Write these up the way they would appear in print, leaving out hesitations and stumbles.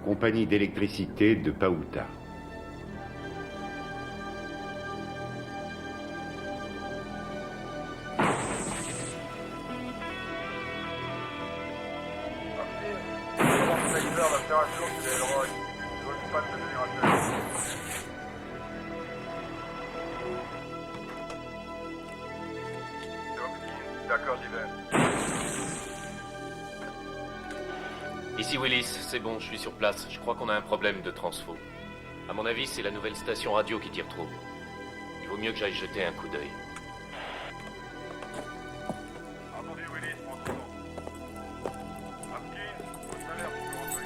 Compagnie d'électricité de Paouta. D'accord, j'y vais. Ici Willis, c'est bon, je suis sur place. Je crois qu'on a un problème de transfo. À mon avis, c'est la nouvelle station radio qui tire trop. Il vaut mieux que j'aille jeter un coup d'œil. Entendu, Willis, mon second. Hopkins, au salaire, tu peux rentrer.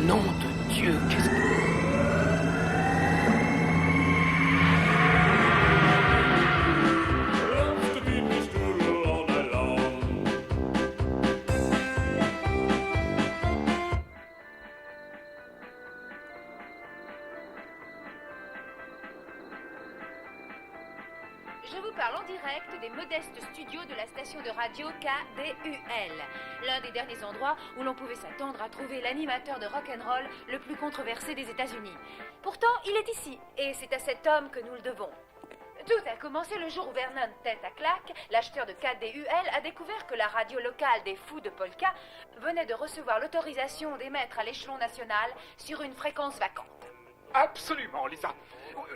Nom de Dieu, qu'est-ce que... Je vous parle en direct des modestes studios de la station de radio KDUL, l'un des derniers endroits où l'on pouvait s'attendre à trouver l'animateur de rock'n'roll le plus controversé des États-Unis. Pourtant, il est ici, et c'est à cet homme que nous le devons. Tout a commencé le jour où Vernon Tête à Claque, l'acheteur de KDUL, a découvert que la radio locale des Fous de Polka venait de recevoir l'autorisation d'émettre à l'échelon national sur une fréquence vacante. Absolument, Lisa.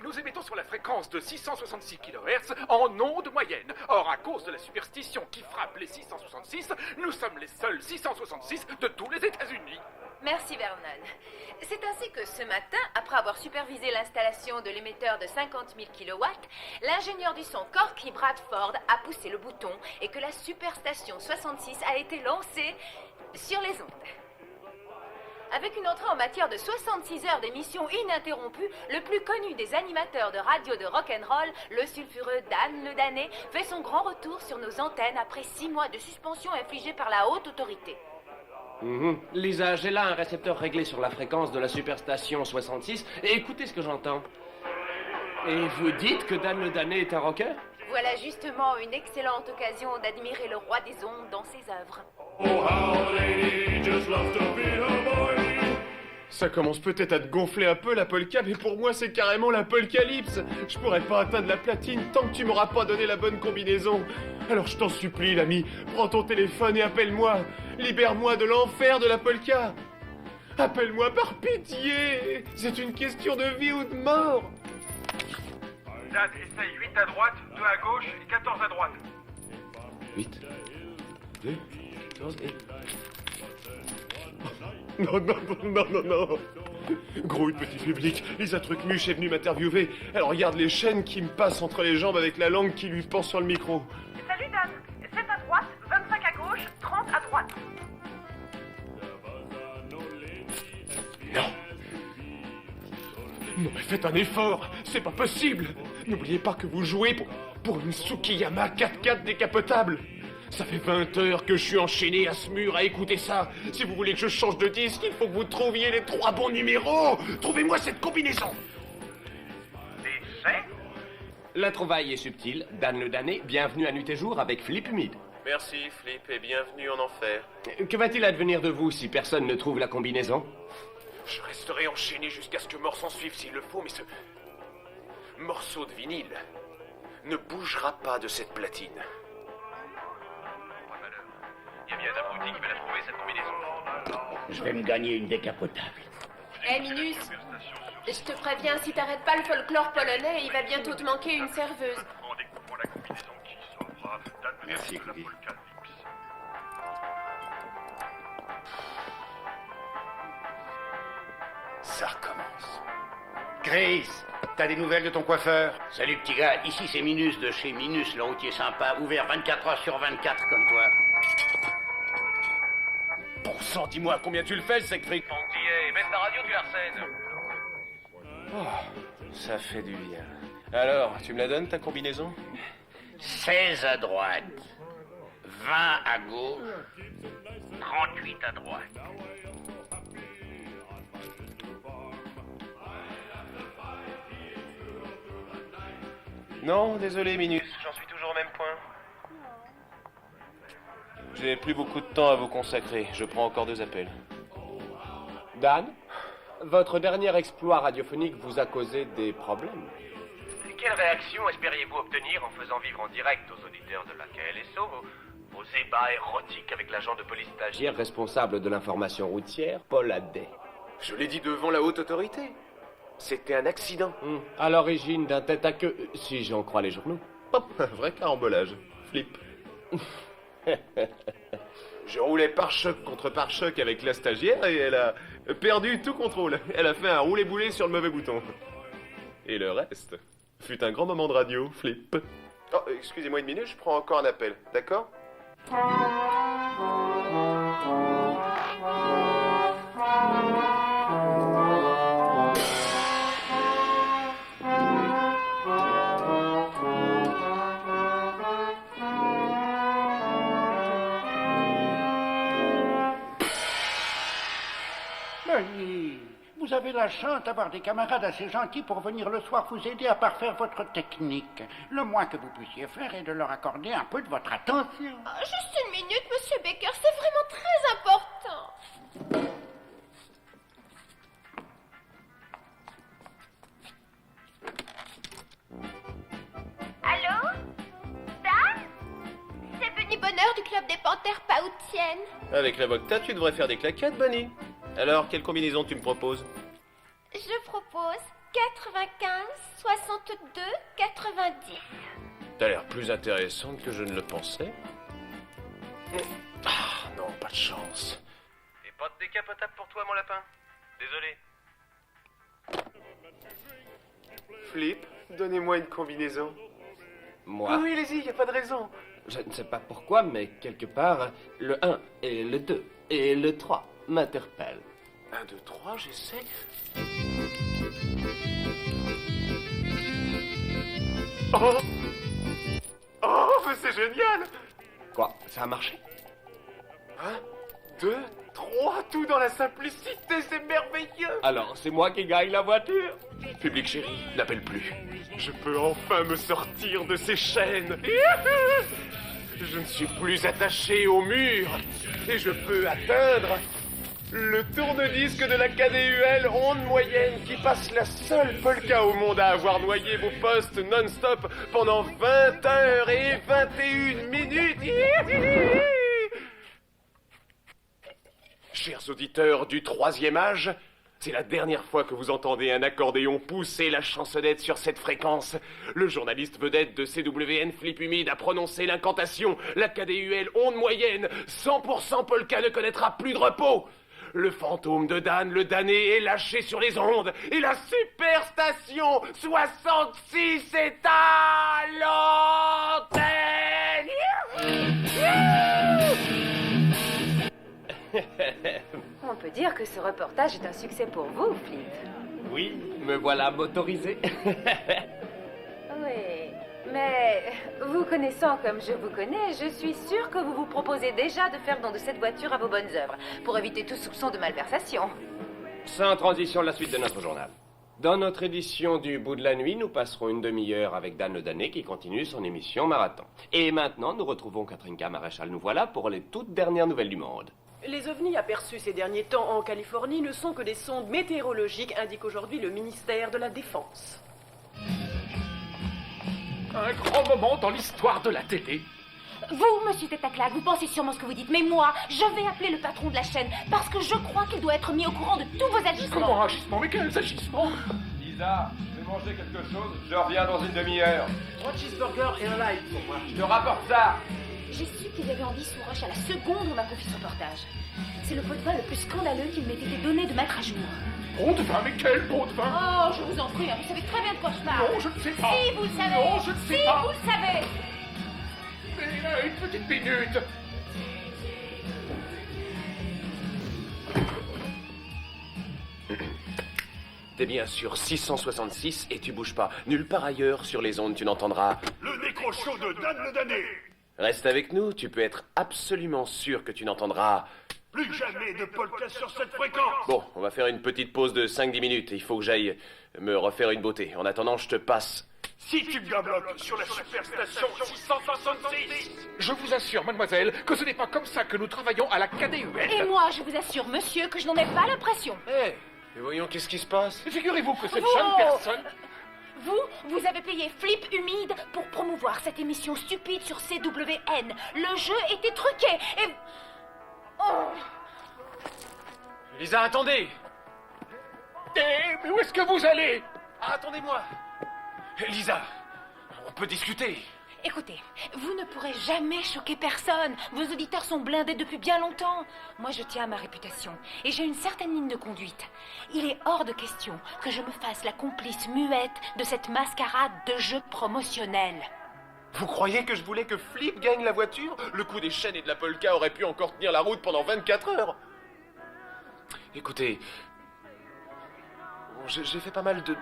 Nous émettons sur la fréquence de 666 kHz en onde moyenne. Or, à cause de la superstition qui frappe les 666, nous sommes les seuls 666 de tous les États-Unis. Merci Vernon. C'est ainsi que ce matin, après avoir supervisé l'installation de l'émetteur de 50 000 kW, l'ingénieur du son Corky Bradford a poussé le bouton et que la superstation 66 a été lancée sur les ondes. Avec une entrée en matière de 66 heures d'émission ininterrompue, le plus connu des animateurs de radio de rock'n'roll, le sulfureux Dan Le Damné, fait son grand retour sur nos antennes après 6 mois de suspension infligée par la haute autorité. Lisa, j'ai là un récepteur réglé sur la fréquence de la superstation 66, et écoutez ce que j'entends. Et vous dites que Dan Le Damné est un rocker? Voilà justement une excellente occasion d'admirer le roi des ondes dans ses œuvres. Ça commence peut-être à te gonfler un peu la polka, mais pour moi c'est carrément l'apocalypse. Je pourrais pas atteindre la platine tant que tu m'auras pas donné la bonne combinaison. Alors je t'en supplie l'ami, prends ton téléphone et appelle-moi. Libère-moi de l'enfer de la polka. Appelle-moi par pitié. C'est une question de vie ou de mort. Dan, essaye 8 à droite, 2 à gauche et 14 à droite. 8, 2, 14 et... Non, non, non, non, non. Gros petit public, Lisa Trucmuche est venue m'interviewer. Elle regarde les chaînes qui me passent entre les jambes avec la langue qui lui pend sur le micro. Salut Dan, 7 à droite, 25 à gauche, 30 à droite. Non. Non mais faites un effort, c'est pas possible. N'oubliez pas que vous jouez pour une Tsukiyama 4x4 décapotable. Ça fait 20 heures que je suis enchaîné à ce mur à écouter ça. Si vous voulez que je change de disque, il faut que vous trouviez les 3 bons numéros. Trouvez-moi cette combinaison. Des La trouvaille est subtile. Dan Le Damné, bienvenue à Nuit et Jour avec Flip Humide. Merci, Flip, et bienvenue en enfer. Que va-t-il advenir de vous si personne ne trouve la combinaison? Je resterai enchaîné jusqu'à ce que mort s'en suive s'il le faut, mais ce morceau de vinyle ne bougera pas de cette platine. Il y a bien un abruti qui va la trouver, cette combinaison. Je vais me gagner une décapotable. Hé Minus, je te préviens, si t'arrêtes pas le folklore polonais, il va bientôt te manquer une serveuse. En découvrant la combinaison qui sauvera Dan Le Merci, Damné de la Cookie. polka Lips. Ça recommence. Chris, t'as des nouvelles de ton coiffeur? Salut petit gars, ici c'est Minus de chez Minus, le routier sympa, ouvert 24 heures sur 24 comme toi. Bon sang, dis-moi combien tu le fais le sec fric. On dit, hey, baisse la radio, tu l'arsènes. Ça fait du bien. Alors, tu me la donnes ta combinaison? 16 à droite, 20 à gauche, 38 à droite. Non, désolé Minus, j'en suis toujours au même point. J'ai plus beaucoup de temps à vous consacrer, je prends encore 2 appels. Dan, votre dernier exploit radiophonique vous a causé des problèmes. Quelle réaction espériez-vous obtenir en faisant vivre en direct aux auditeurs de la KLSO vos ébats érotiques avec l'agent de police stagiaire? Stagiaire responsable de l'information routière, Paul Adet. Je l'ai dit devant la haute autorité. C'était un accident. À l'origine d'un tête-à-queue, si j'en crois les journaux. Hop, un vrai carambolage. Flip. Je roulais pare-choc contre pare-choc avec la stagiaire et elle a perdu tout contrôle. Elle a fait un roulé-boulé sur le mauvais bouton. Et le reste fut un grand moment de radio, Flip. Oh, excusez-moi une minute, je prends encore un appel, d'accord? Benny, vous avez la chance d'avoir des camarades assez gentils pour venir le soir vous aider à parfaire votre technique. Le moins que vous puissiez faire est de leur accorder un peu de votre attention. Juste une minute, Monsieur Baker, c'est vraiment très important. Allô? Dan? C'est Benny Bonheur du Club des Panthères Paoutiennes. Avec la Vocta, tu devrais faire des claquettes, Bunny. Alors, quelle combinaison tu me proposes? Je propose 95, 62, 90. T'as l'air plus intéressante que je ne le pensais. Ah, non, pas de chance. Et pas de décapotable pour toi, mon lapin? Désolé. Flip, donnez-moi une combinaison. Moi, Oui, allez-y, y a pas de raison. je ne sais pas pourquoi, mais quelque part, le 1 et le 2 et le 3 m'interpellent. 1, 2, 3, j'essaie. Oh! Oh, mais c'est génial! Quoi? Ça a marché? 1, 2, 3, tout dans la simplicité, c'est merveilleux! Alors, c'est moi qui gagne la voiture? Public chéri, n'appelle plus. Je peux enfin me sortir de ces chaînes. Je ne suis plus attaché au mur. Et je peux atteindre le tourne-disque de la KDUL onde moyenne qui passe la seule polka au monde à avoir noyé vos postes non-stop pendant 20 heures et 21 minutes. Chers auditeurs du troisième âge, c'est la dernière fois que vous entendez un accordéon pousser la chansonnette sur cette fréquence. Le journaliste vedette de CWN Flip Humide a prononcé l'incantation. La KDUL onde moyenne, 100% polka ne connaîtra plus de repos. Le fantôme de Dan, le damné, est lâché sur les ondes. Et la superstation 66 est à l'antenne. On peut dire que ce reportage est un succès pour vous, Flip. Oui, me voilà motorisé. Oui, mais vous connaissant comme je vous connais, je suis sûre que vous vous proposez déjà de faire don de cette voiture à vos bonnes œuvres, pour éviter tout soupçon de malversation. Sans transition, la suite de notre journal. Dans notre édition du bout de la nuit, nous passerons une demi-heure avec Dan le Damné qui continue son émission Marathon. Et maintenant, nous retrouvons Katrinka Maréchal. Nous voilà pour les toutes dernières nouvelles du monde. Les ovnis aperçus ces derniers temps en Californie ne sont que des sondes météorologiques, indique aujourd'hui le ministère de la Défense. Un grand moment dans l'histoire de la télé. Vous, monsieur Tétaclac, vous pensez sûrement ce que vous dites, mais moi, je vais appeler le patron de la chaîne, parce que je crois qu'il doit être mis au courant de tous vos agissements. Comment agissements? Mais quels agissements? Lisa, je vais manger quelque chose, je reviens dans une demi-heure. 3 cheeseburgers et un light pour moi. Je te rapporte ça. J'ai su qu'il y avait Andy sous roche à la seconde où on m'a confié ce reportage. C'est le pot de vin le plus scandaleux qu'il m'ait été donné de mettre à jour. Pot de vin? Mais quel pot de vin? Oh, je vous en prie, hein, vous savez très bien de quoi je parle. Non, je ne sais pas. Si, vous le savez. Non, je ne sais si, pas. vous le savez. Mais une petite minute. T'es bien sur 666 et tu bouges pas. Nulle part ailleurs sur les ondes tu n'entendras. Le décrochot de Dan le damné. Reste avec nous, tu peux être absolument sûr que tu n'entendras. Plus jamais de polka sur cette fréquence. Bon, on va faire une petite pause de 5-10 minutes. Il faut que j'aille me refaire une beauté. En attendant, je te passe. Si tu me gabloques sur la superstation 666. Je vous assure, mademoiselle, que ce n'est pas comme ça que nous travaillons à la KDUL. Et moi, je vous assure, monsieur, que je n'en ai pas l'impression. Hé, mais voyons, qu'est-ce qui se passe? Figurez-vous que cette Oh. jeune personne... Vous avez payé Flip Humide pour promouvoir cette émission stupide sur CWN. Le jeu était truqué et... Oh. Lisa, attendez! Mais où est-ce que vous allez? Ah, attendez-moi! Lisa, on peut discuter. Écoutez, vous ne pourrez jamais choquer personne. Vos auditeurs sont blindés depuis bien longtemps. Moi, je tiens à ma réputation et j'ai une certaine ligne de conduite. Il est hors de question que je me fasse la complice muette de cette mascarade de jeu promotionnel. Vous croyez que je voulais que Flip gagne la voiture? Le coup des chaînes et de la polka aurait pu encore tenir la route pendant 24 heures. Écoutez, j'ai fait pas mal de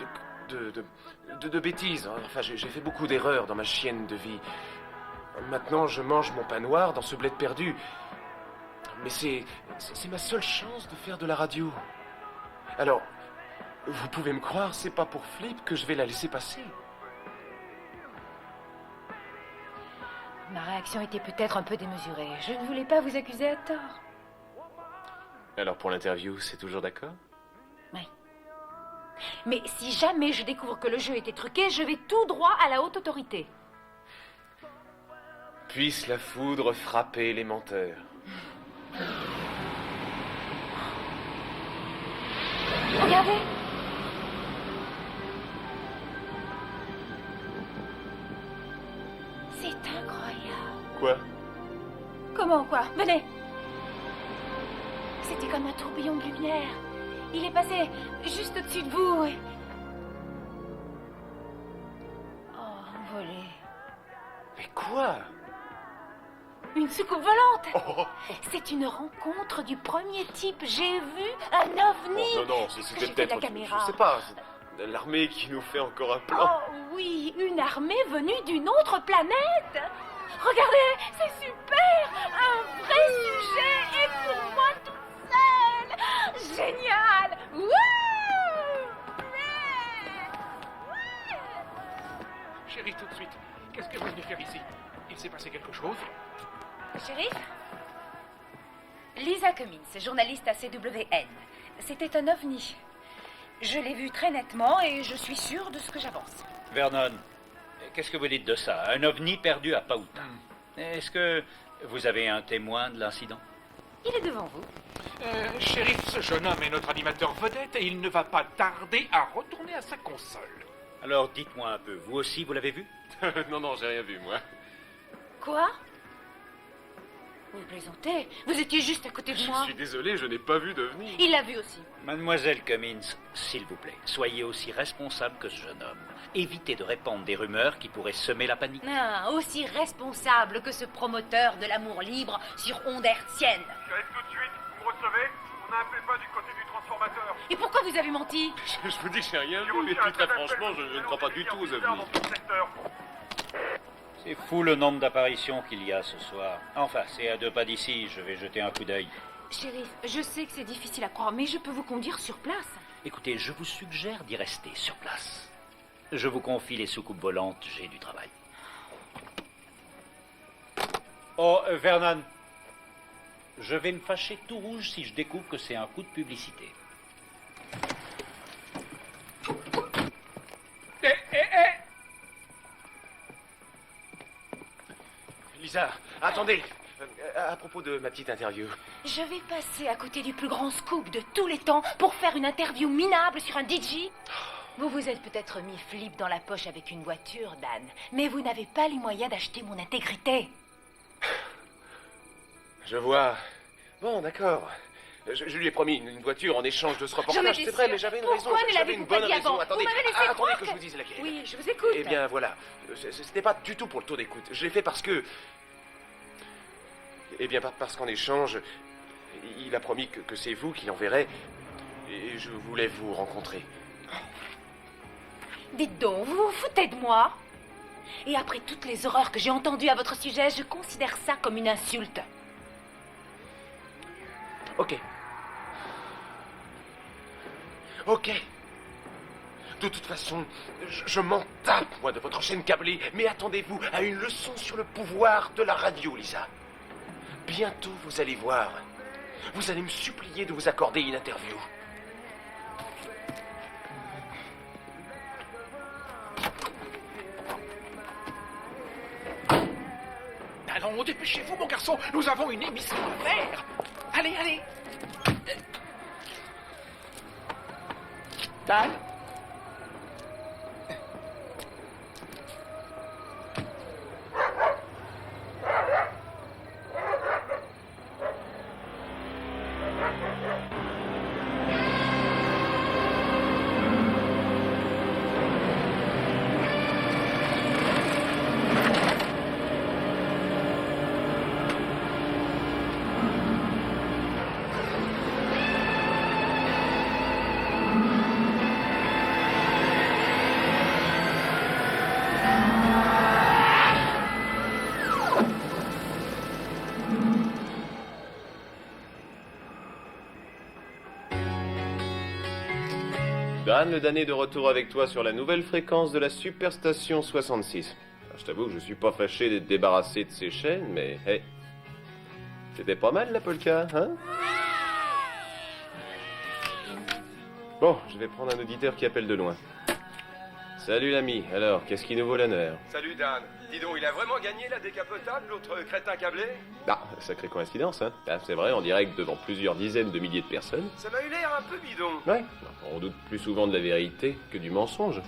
bêtises. Hein. Enfin, j'ai fait beaucoup d'erreurs dans ma chienne de vie. Maintenant, je mange mon pain noir dans ce bled perdu. Mais c'est ma seule chance de faire de la radio. Alors, vous pouvez me croire, c'est pas pour Flip que je vais la laisser passer. Ma réaction était peut-être un peu démesurée. Je ne voulais pas vous accuser à tort. Alors, pour l'interview, c'est toujours d'accord? Oui. Mais si jamais je découvre que le jeu était truqué, je vais tout droit à la haute autorité. Puisse la foudre frapper les menteurs. Regardez! C'est incroyable. Quoi? Comment, quoi? Venez! C'était comme un tourbillon de lumière. Il est passé juste au-dessus de vous. Et... oh, envolé. Mais quoi? Une soucoupe volante. Oh, C'est une rencontre du premier type. J'ai vu un ovni. oh, non, J'ai c'était fait peut-être... la caméra. Je sais pas, c'est l'armée qui nous fait encore un plan. Oh oui, une armée venue d'une autre planète. Regardez, c'est super. Un vrai sujet et pour moi toute seule. Génial. Wouh! Chérie, tout de suite, qu'est-ce que vous venez faire ici? Il s'est passé quelque chose? Shérif? Lisa Cummins, journaliste à CWN. C'était un ovni. Je l'ai vu très nettement et je suis sûre de ce que j'avance. Vernon, qu'est-ce que vous dites de ça? Un ovni perdu à Pauta. Est-ce que vous avez un témoin de l'incident? Il est devant vous. Shérif, ce jeune homme est notre animateur vedette et il ne va pas tarder à retourner à sa console. Alors dites-moi un peu, vous aussi vous l'avez vu? Non, j'ai rien vu, moi. Quoi? Vous plaisantez? Vous étiez juste à côté de moi. Je suis désolé, je n'ai pas vu d'OVNI. Il l'a vu aussi. Mademoiselle Cummins, s'il vous plaît, soyez aussi responsable que ce jeune homme. Évitez de répandre des rumeurs qui pourraient semer la panique. Ah, aussi responsable que ce promoteur de l'amour libre sur ondes hertziennes. Shérif, tout de suite, vous me recevez? On a un pépin du côté du transformateur. Et pourquoi vous avez menti? Je vous dis que j'ai rien vu, mais reçu un très appel franchement, de je ne crois pas du tout aux dans ovnis. votre secteur. C'est fou le nombre d'apparitions qu'il y a ce soir. Enfin, c'est à 2 pas d'ici, je vais jeter un coup d'œil. Shérif, je sais que c'est difficile à croire, mais je peux vous conduire sur place. Écoutez, je vous suggère d'y rester sur place. Je vous confie les soucoupes volantes, j'ai du travail. Oh, Vernon, je vais me fâcher tout rouge si je découvre que c'est un coup de publicité. Lisa, attendez. À propos de ma petite interview. Je vais passer à côté du plus grand scoop de tous les temps pour faire une interview minable sur un DJ. Vous vous êtes peut-être mis flip dans la poche avec une voiture, Dan, mais vous n'avez pas les moyens d'acheter mon intégrité. Je vois. Bon, d'accord. Je lui ai promis une voiture en échange de ce reportage, c'est vrai, mais j'avais une raison. Pourquoi ne J'avais une l'avez-vous pas bonne dit raison. avant? Attendez, Vous m'avez laissé attendez croire que je vous dise laquelle. Oui, je vous écoute. Eh bien, voilà. C'était pas du tout pour le taux d'écoute. Je l'ai fait parce que... Eh bien, parce qu'en échange, il a promis que c'est vous qui l'enverrez. Et je voulais vous rencontrer. Dites donc, vous vous foutez de moi? Et après toutes les horreurs que j'ai entendues à votre sujet, je considère ça comme une insulte. Ok. Ok. De toute façon, je m'en tape, moi, de votre chaîne câblée. Mais attendez-vous à une leçon sur le pouvoir de la radio, Lisa. Bientôt, vous allez voir. Vous allez me supplier de vous accorder une interview. Allons, dépêchez-vous, mon garçon. Nous avons une émission à faire. Allez, allez. Dan? Dan, le damné de retour avec toi sur la nouvelle fréquence de la Superstation 66. Je t'avoue que je suis pas fâché d'être débarrassé de ces chaînes, mais hey, c'était pas mal la polka, hein? Bon, je vais prendre un auditeur qui appelle de loin. Salut l'ami, alors, qu'est-ce qui nous vaut l'honneur? Salut Dan. Dis donc, il a vraiment gagné la décapotable, l'autre crétin câblé? Ah, sacrée coïncidence, hein? Ah, c'est vrai, en direct devant plusieurs dizaines de milliers de personnes. Ça m'a eu l'air un peu bidon. Ouais, on doute plus souvent de la vérité que du mensonge.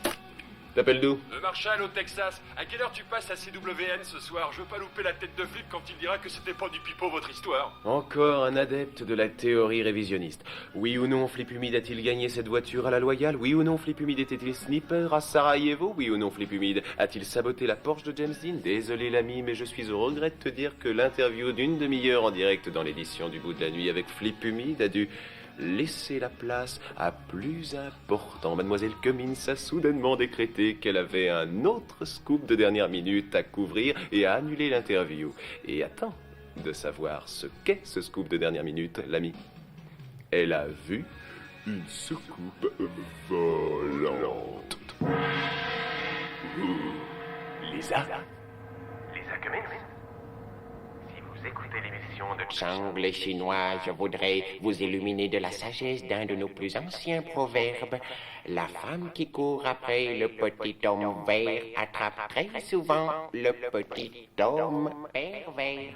T'appelles d'où? De Marshall au Texas. À quelle heure tu passes à CWN ce soir? Je veux pas louper la tête de Flip quand il dira que c'était pas du pipeau votre histoire. Encore un adepte de la théorie révisionniste. Oui ou non, Flip Humide a-t-il gagné cette voiture à la loyale? Oui ou non, Flip Humide était-il sniper à Sarajevo? Oui ou non, Flip Humide a-t-il saboté la Porsche de James Dean? Désolé l'ami, mais je suis au regret de te dire que l'interview d'une demi-heure en direct dans l'édition du bout de la nuit avec Flip Humide a dû laisser la place à plus important. Mademoiselle Cummins a soudainement décrété qu'elle avait un autre scoop de dernière minute à couvrir et a annulé l'interview. Et attends de savoir ce qu'est ce scoop de dernière minute, l'ami. Elle a vu une soucoupe volante. Lisa? Lisa Cummins? Si vous écoutez l'émission de Sangle chinois, je voudrais vous illuminer de la sagesse d'un de nos plus anciens proverbes. La femme qui court après le petit homme vert attrape très souvent le petit homme pervers.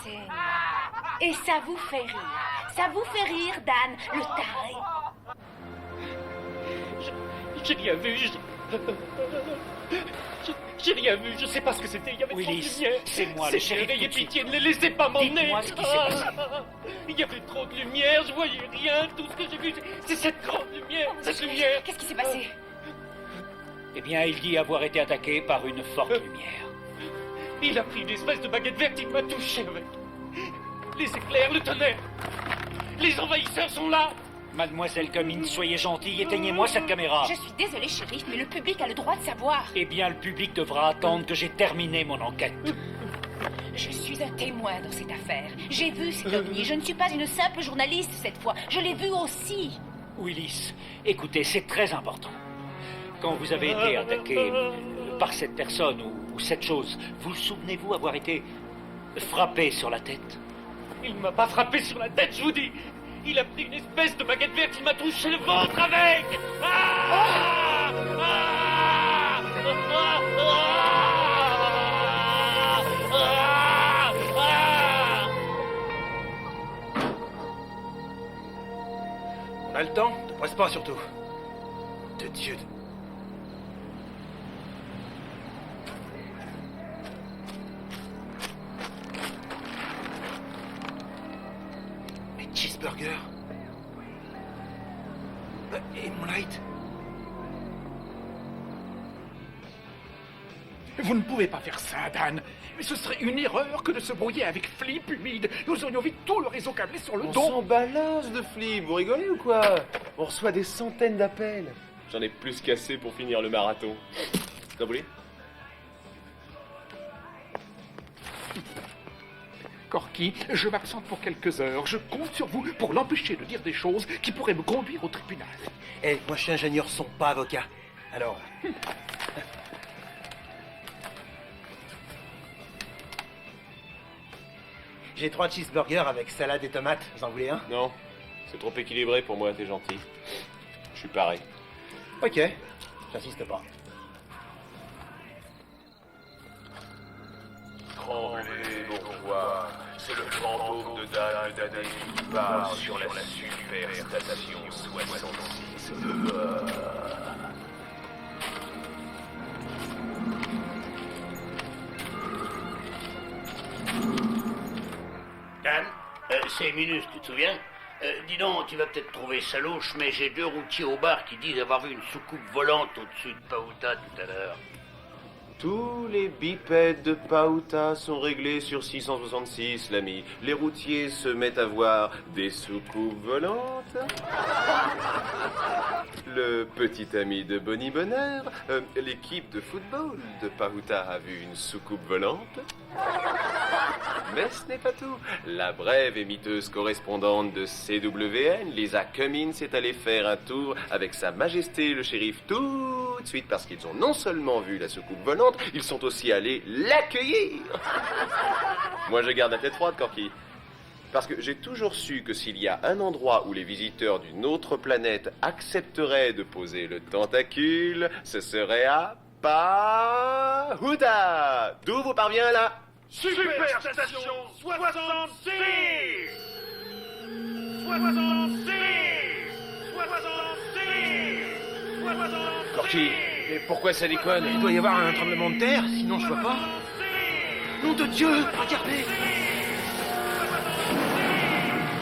Seigneur. Et ça vous fait rire. Ça vous fait rire, Dan, le taré. J'ai rien vu, j'ai rien vu, je sais pas ce que c'était, il y avait trop de Willis, lumière. c'est moi, le shérif. Ayez pitié, ne les laissez pas m'emmener. Dites-moi ce qui s'est passé. Il y avait trop de lumière, je voyais rien, tout ce que j'ai vu, c'est cette grande lumière, cette lumière. Qu'est-ce qui s'est passé? Eh bien, il dit avoir été attaqué par une forte lumière. Il a pris une espèce de baguette verte, il m'a touché avec. Les éclairs, le tonnerre. Les envahisseurs sont là. Mademoiselle Cummins, soyez gentille, éteignez-moi cette caméra. Je suis désolée, shérif, mais le public a le droit de savoir. Eh bien, le public devra attendre que j'ai terminé mon enquête. Je suis un témoin dans cette affaire. J'ai vu cet ovni. Je ne suis pas une simple journaliste cette fois. Je l'ai vu aussi. Willis, écoutez, c'est très important. Quand vous avez été attaqué par cette personne ou cette chose, vous souvenez-vous avoir été frappé sur la tête? Il ne m'a pas frappé sur la tête, je vous dis. Il a pris une espèce de baguette verte, il m'a touché le ventre avec. Ah ah On a le temps? Ne presse pas surtout. De Dieu. Cheeseburger. Et mon light? Vous ne pouvez pas faire ça, Dan. Mais ce serait une erreur que de se brouiller avec Flip Humide. Nous aurions vite tout le réseau câblé sur le On dos. s'en balance de Flip, vous rigolez ou quoi? On reçoit des centaines d'appels. J'en ai plus qu'assez pour finir le marathon. T'as voulu? Corky, je m'absente pour quelques heures. Je compte sur vous pour l'empêcher de dire des choses qui pourraient me conduire au tribunal. Eh, moi je suis ingénieur son, pas avocat. Alors... J'ai 3 cheeseburgers avec salade et tomates. Vous en voulez un? Non, c'est trop équilibré pour moi, t'es gentil. Je suis pareil. Ok, j'insiste pas. Tremblez, bourgeois, c'est le fantôme de Dan Dadé qui part sur la super station 66. Dan, c'est Minus, tu te souviens? Dis donc, tu vas peut-être trouver ça louche, mais j'ai 2 routiers au bar qui disent avoir vu une soucoupe volante au-dessus de Pauta tout à l'heure. Tous les bipèdes de Pauta sont réglés sur 666, l'ami. Les routiers se mettent à voir des soucoupes volantes. Le petit ami de Bonnie Bonheur, l'équipe de football de Pauta a vu une soucoupe volante. Mais ce n'est pas tout. La brève et miteuse correspondante de CWN, Lisa Cummins, est allée faire un tour avec sa majesté le shérif tout de suite parce qu'ils ont non seulement vu la soucoupe volante, ils sont aussi allés l'accueillir. Moi, je garde la tête froide, Corky. Parce que j'ai toujours su que s'il y a un endroit où les visiteurs d'une autre planète accepteraient de poser le tentacule, ce serait à Pauta. D'où vous parvient là? Superstation 66 66 66 66 Corky, Et pourquoi ça déconne? Il doit y avoir un tremblement de terre, sinon je vois pas. Nom de Dieu, regardez!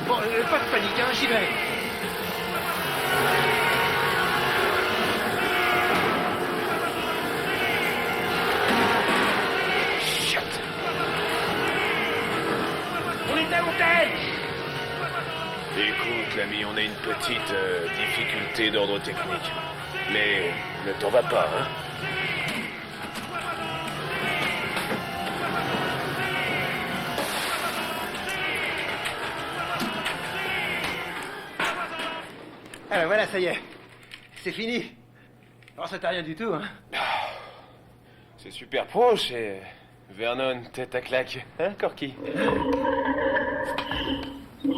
Bon, pas de panique, hein, j'y vais. Chut! On est à l'hôtel! Écoute, l'ami, on a une petite difficulté d'ordre technique. Mais ne t'en va pas, hein? Ah ben voilà, ça y est. C'est fini. Alors ça t'a rien du tout, hein? C'est super pro chez Vernon, tête à claque. Hein, Corky? Ils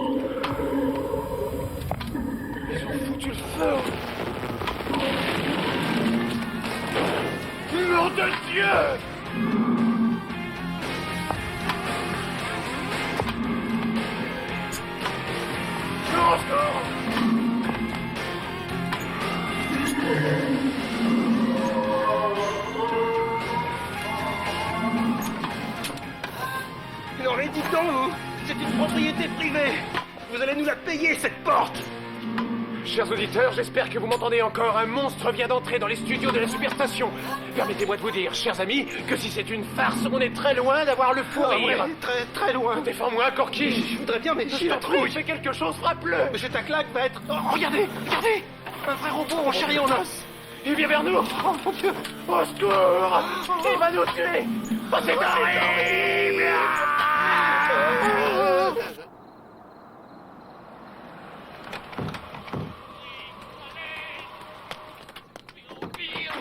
ont foutu le feu! Nom de Dieu! Non mais dites donc, vous, c'est une propriété privée. Vous allez nous la payer, cette porte. Chers auditeurs, j'espère que vous m'entendez encore. Un monstre vient d'entrer dans les studios de la Superstation. Permettez-moi de vous dire, chers amis, que si c'est une farce, on est très loin d'avoir le fou rire. Oui, très, très loin. Défends-moi, Corky. Je voudrais bien, mais je te trouve. Fais quelque chose, frappe-le. Mais cet claque va être... Oh, regardez, regardez. Un vrai robot en chair et en os. Il vient vers nous. Oh mon Dieu. Au secours. Il va nous tuer. Oh, c'est horrible.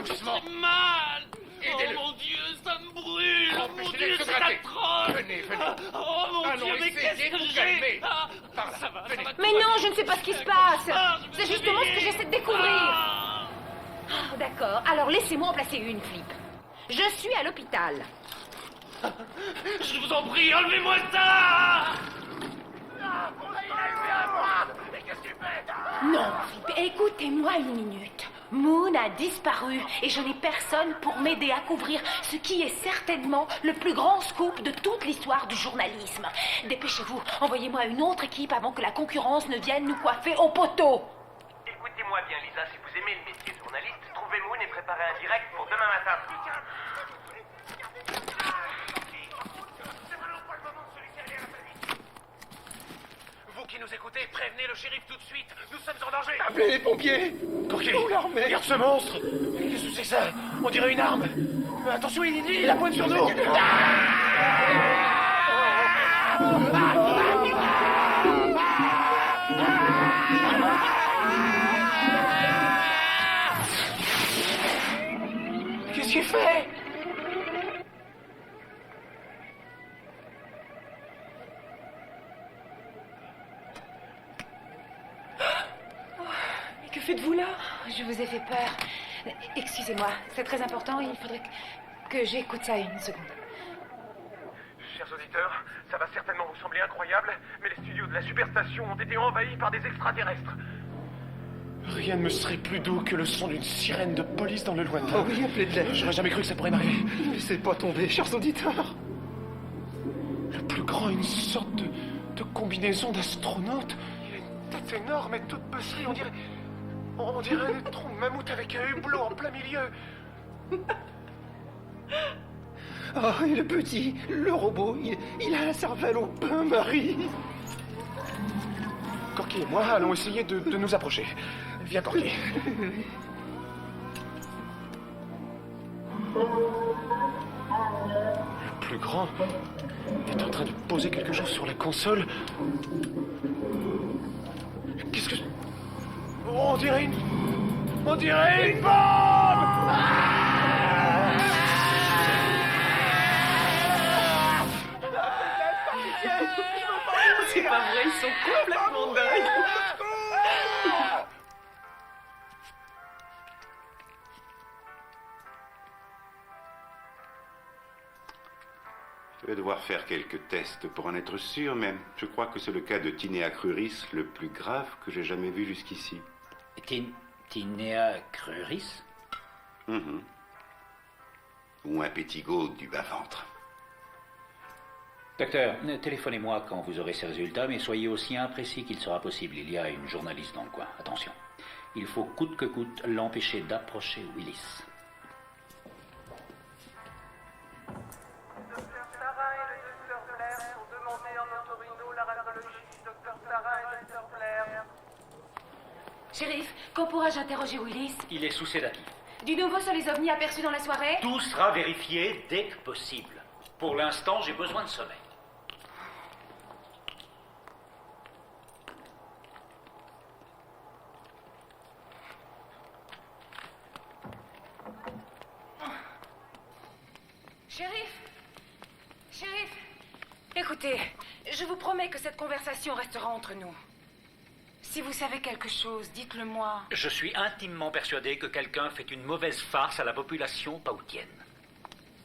Doucement. J'ai mal. Oh mon Dieu, ça me brûle. Oh mon Dieu, c'est atroce. Venez. Oh mon Dieu, mais qu'est-ce que j'ai? Ça va. Mais non, je ne sais pas ce qui se passe. C'est justement ce que j'essaie de découvrir. Ah, d'accord, alors laissez-moi en placer une, Flip. Je suis à l'hôpital. Je vous en prie, enlevez-moi ça. Non, Flip, écoutez-moi une minute. Moon a disparu et je n'ai personne pour m'aider à couvrir ce qui est certainement le plus grand scoop de toute l'histoire du journalisme. Dépêchez-vous, envoyez-moi une autre équipe avant que la concurrence ne vienne nous coiffer au poteau. Écoutez-moi bien, Lisa, si vous aimez le métier de journaliste, trouvez Moon et préparez un direct pour demain matin. Vous qui nous écoutez, prévenez le shérif tout de suite. Nous sommes en danger. Appelez les pompiers. Corky, Ou l'armée. regarde ce monstre. Qu'est-ce que c'est que ça? On dirait une arme. Attention, il pointe sur nous. Qu'est-ce qu'il fait? Mais que faites-vous là? Je vous ai fait peur. Excusez-moi, c'est très important, il faudrait que j'écoute ça une seconde. Chers auditeurs, ça va certainement vous sembler incroyable, mais les studios de la Superstation ont été envahis par des extraterrestres. Rien ne me serait plus doux que le son d'une sirène de police dans le lointain. Oh oui, appelez de l'aide. J'aurais jamais cru que ça pourrait m'arriver. Ne laissez pas tomber, chers auditeurs. Le plus grand, une sorte de combinaison d'astronaute. Il a une tête énorme et toute bosselée, on dirait un tronc de mammouth avec un hublot en plein milieu. Oh, et le petit, le robot, il a la cervelle au bain-marie. Corky et moi allons essayer de nous approcher. Viens, Corky. Le plus grand est en train de poser quelque chose sur la console. Qu'est-ce que... Oh, on dirait une bombe! C'est pas vrai, ils sont complètement dingues. Je vais devoir faire quelques tests pour en être sûr, mais je crois que c'est le cas de Tinea cruris le plus grave que j'ai jamais vu jusqu'ici. Tinea cruris? Ou un pétigot du bas-ventre. Docteur, téléphonez-moi quand vous aurez ces résultats, mais soyez aussi imprécis qu'il sera possible. Il y a une journaliste dans le coin. Attention. Il faut coûte que coûte l'empêcher d'approcher Willis. Docteur Sarah et le docteur Blair sont demandés en Otorino, la radiologie. Docteur Sarah et docteur Blair. Shérif, quand pourrais-je interroger Willis? Il est sous sédatif. Du nouveau sur les ovnis aperçus dans la soirée? Tout sera vérifié dès que possible. Pour l'instant, j'ai besoin de sommeil. Shérif, écoutez, je vous promets que cette conversation restera entre nous. Si vous savez quelque chose, dites-le moi. Je suis intimement persuadé que quelqu'un fait une mauvaise farce à la population paoutienne.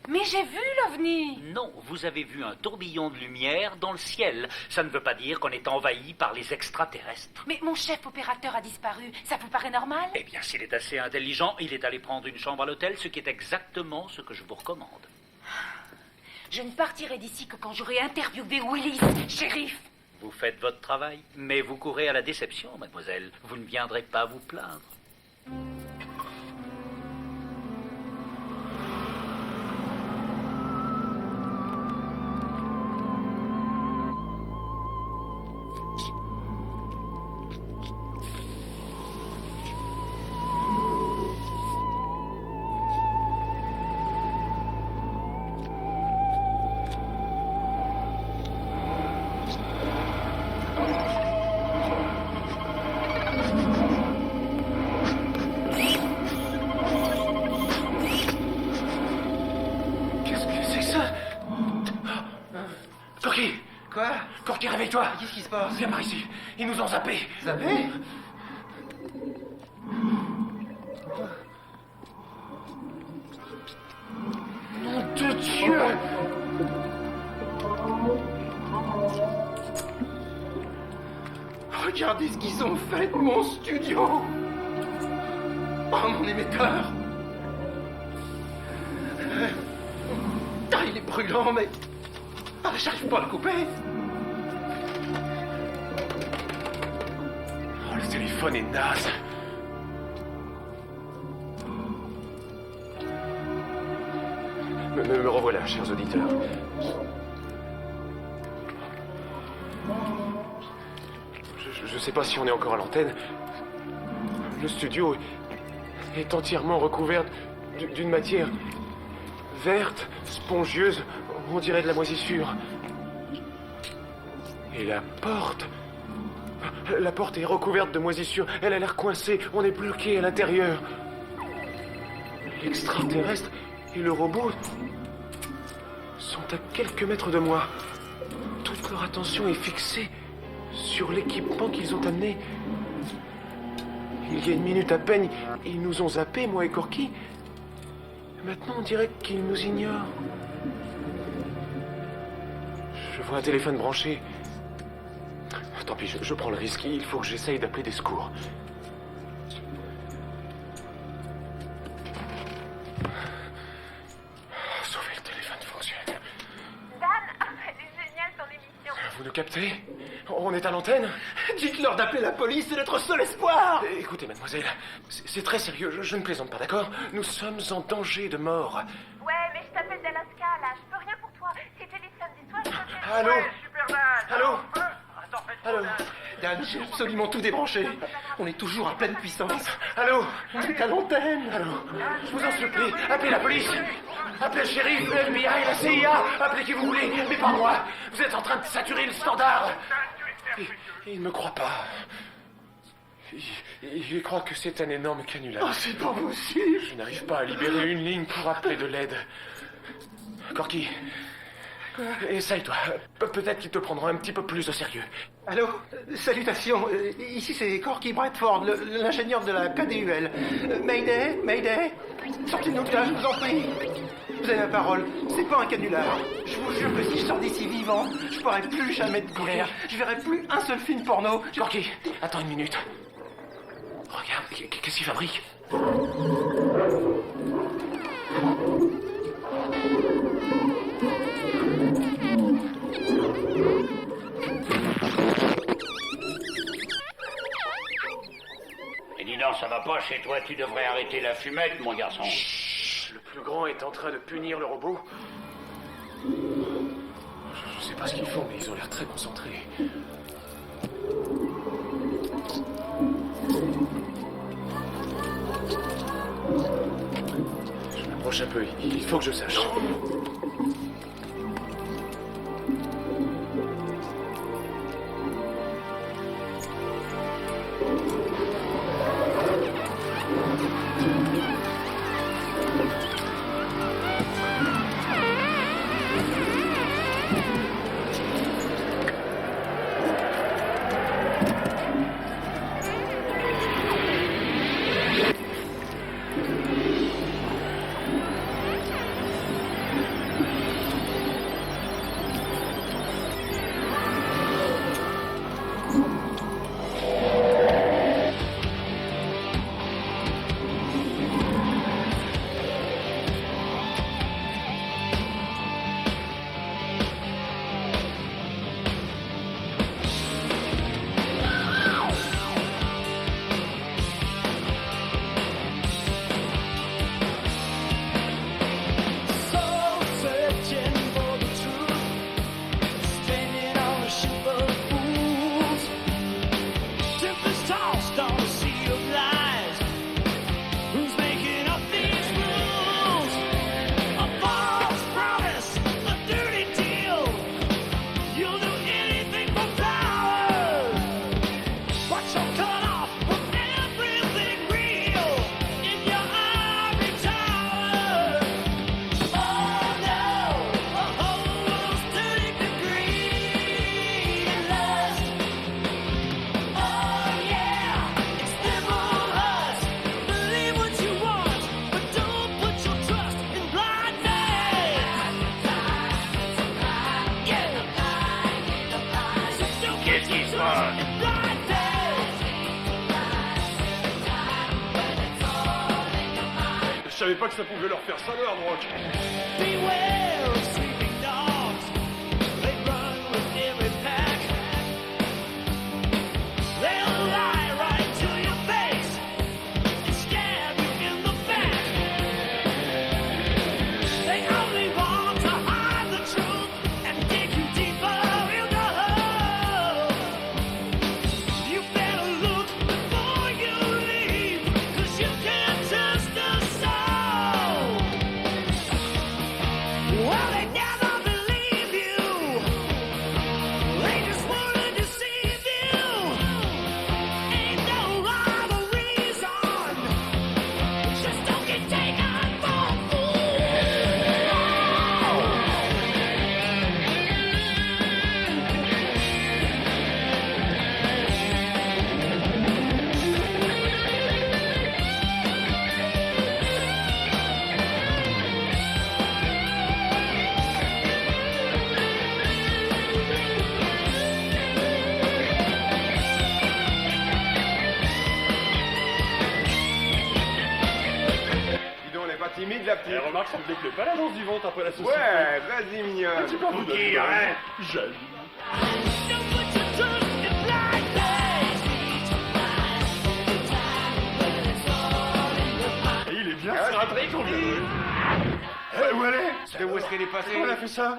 Mais j'ai vu l'OVNI. Non, vous avez vu un tourbillon de lumière dans le ciel. Ça ne veut pas dire qu'on est envahi par les extraterrestres. Mais mon chef opérateur a disparu. Ça vous paraît normal? Eh bien, s'il est assez intelligent, il est allé prendre une chambre à l'hôtel, ce qui est exactement ce que je vous recommande. Je ne partirai d'ici que quand j'aurai interviewé Willis, shérif. Vous faites votre travail, mais vous courez à la déception, mademoiselle. Vous ne viendrez pas vous plaindre. Réveille-toi! Qu'est-ce qui se passe? Viens par ici. Ils nous ont zappés. Zappés? Nom de Dieu! Regardez ce qu'ils ont fait de mon studio! Oh, mon émetteur! Ah, il est brûlant, mais... Ah, j'arrive pas à le couper! Oh, le téléphone est naze. Me revoilà, chers auditeurs. Je sais pas si on est encore à l'antenne. Le studio est entièrement recouvert d'une matière verte, spongieuse, on dirait de la moisissure. Et la porte est recouverte de moisissure. Elle a l'air coincée. On est bloqué à l'intérieur. L'extraterrestre et le robot sont à quelques mètres de moi. Toute leur attention est fixée sur l'équipement qu'ils ont amené. Il y a une minute à peine, ils nous ont zappés, moi et Corky. Maintenant, on dirait qu'ils nous ignorent. Je vois un téléphone branché. Tant pis, je prends le risque. Il faut que j'essaye d'appeler des secours. Sauvez, le téléphone fonctionne. Dan, elle est géniale ton émission. Vous nous captez? On est à l'antenne? Dites-leur d'appeler la police, c'est notre seul espoir! Écoutez, mademoiselle, c'est très sérieux. Je ne plaisante pas, d'accord? Nous sommes en danger de mort. Ouais, mais je t'appelle d'Alaska, là. Je peux rien pour toi. C'était les samedis soirs, je t'appelle. Allô? Ouais, super Dan. Allô? Allô? Dan, j'ai absolument tout débranché. On est toujours à pleine puissance. Allô? On est à l'antenne. Allô? Je vous en supplie, appelez la police. Appelez le shérif, le FBI, la CIA. Appelez qui vous voulez, mais pas moi. Vous êtes en train de saturer le standard. Il ne me croit pas. Il croit que c'est un énorme canular. Oh, c'est pas possible. Je n'arrive pas à libérer une ligne pour appeler de l'aide. Corky, essaye-toi. Peut-être qu'il te prendra un petit peu plus au sérieux. Allô? Salutations. Ici, c'est Corky Bradford, l'ingénieur de la KDUL. Mayday? Mayday? Sortez-nous de là, je vous en prie. Vous avez la parole. C'est pas un canular. Je vous jure que si je sors d'ici vivant, je pourrai plus jamais de colère. Je verrai plus un seul film porno. Corky, attends une minute. Regarde, qu'est-ce qu'il fabrique? et toi, tu devrais arrêter la fumette, mon garçon. Chut, le plus grand est en train de punir le robot. Je sais pas ce qu'ils font, mais ils ont l'air très concentrés. Je m'approche un peu, il faut que je sache. Je savais pas que ça pouvait leur faire ça, le hard rock. Timide la petite. Remarque, ça me déplaît pas la danse du ventre après la saucisse. Ouais, vas-y mignonne. Tu peux vous Qui, arrête. Jeune. Et il est bien rentré qu'on vient. Où elle est? Où est-ce qu'elle est passée? On a fait ça.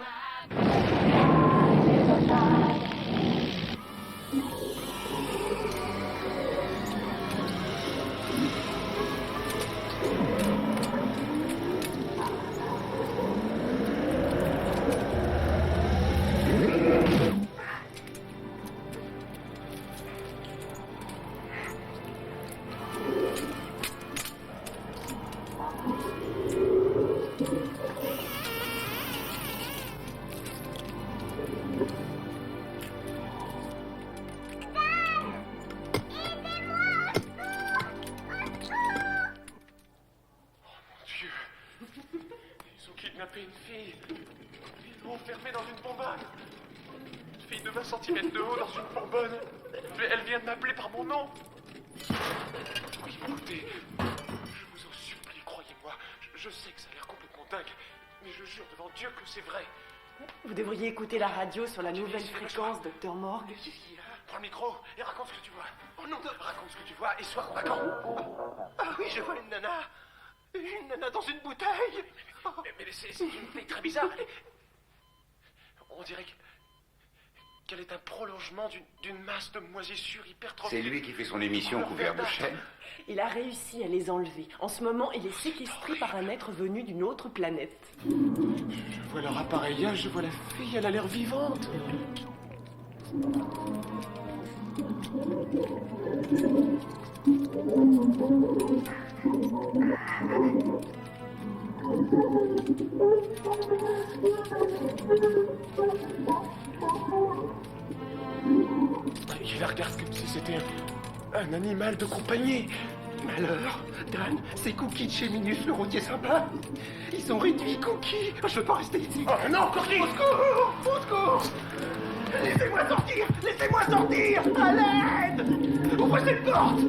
Une fille. Ils l'ont enfermée dans une bonbonne. Une fille de 20 cm de haut dans une bonbonne. Elle vient de m'appeler par mon nom. Oui, écoutez, je vous en supplie, croyez-moi. Je sais que ça a l'air complètement dingue, mais je jure devant Dieu que c'est vrai. Vous devriez écouter la radio sur la nouvelle fréquence, Dr. Morgue. Prends le micro et raconte ce que tu vois. Oh non, raconte ce que tu vois et sois convaincant. Ah oui, je vois une nana. Une nana dans une bouteille. Mais c'est une bouteille très bizarre. On dirait qu'elle est un prolongement d'une masse de moisissure hypertrophiée. C'est lui qui fait son émission couvert de chêne. Il a réussi à les enlever. En ce moment, il est séquestré par un être venu d'une autre planète. Je vois leur appareillage, je vois la fille, elle a l'air vivante. Il la regarde comme si c'était un animal de compagnie. Malheur, Dan, c'est Cookie de chez Minus, le routier sympa. Ils ont réduit Cookie. Je veux pas rester ici. Oh non, Corky! Au secours! Au secours! Laissez-moi sortir! Laissez-moi sortir! À l'aide! Ouvrez cette porte!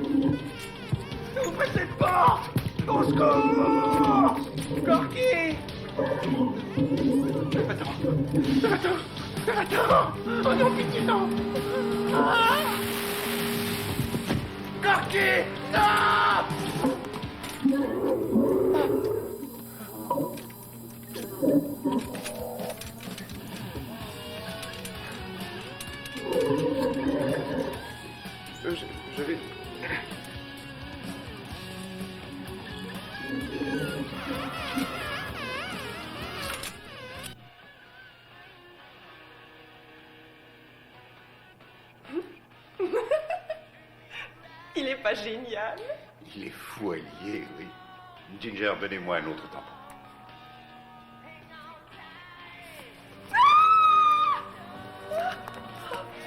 Ouvrez cette porte! Au secours! Corky! Attends! Oh non, pitié, non! Ah! Corky! Non! Je vais... Il est pas génial? Il est fou allié, oui. Ginger, donnez-moi un autre tampon.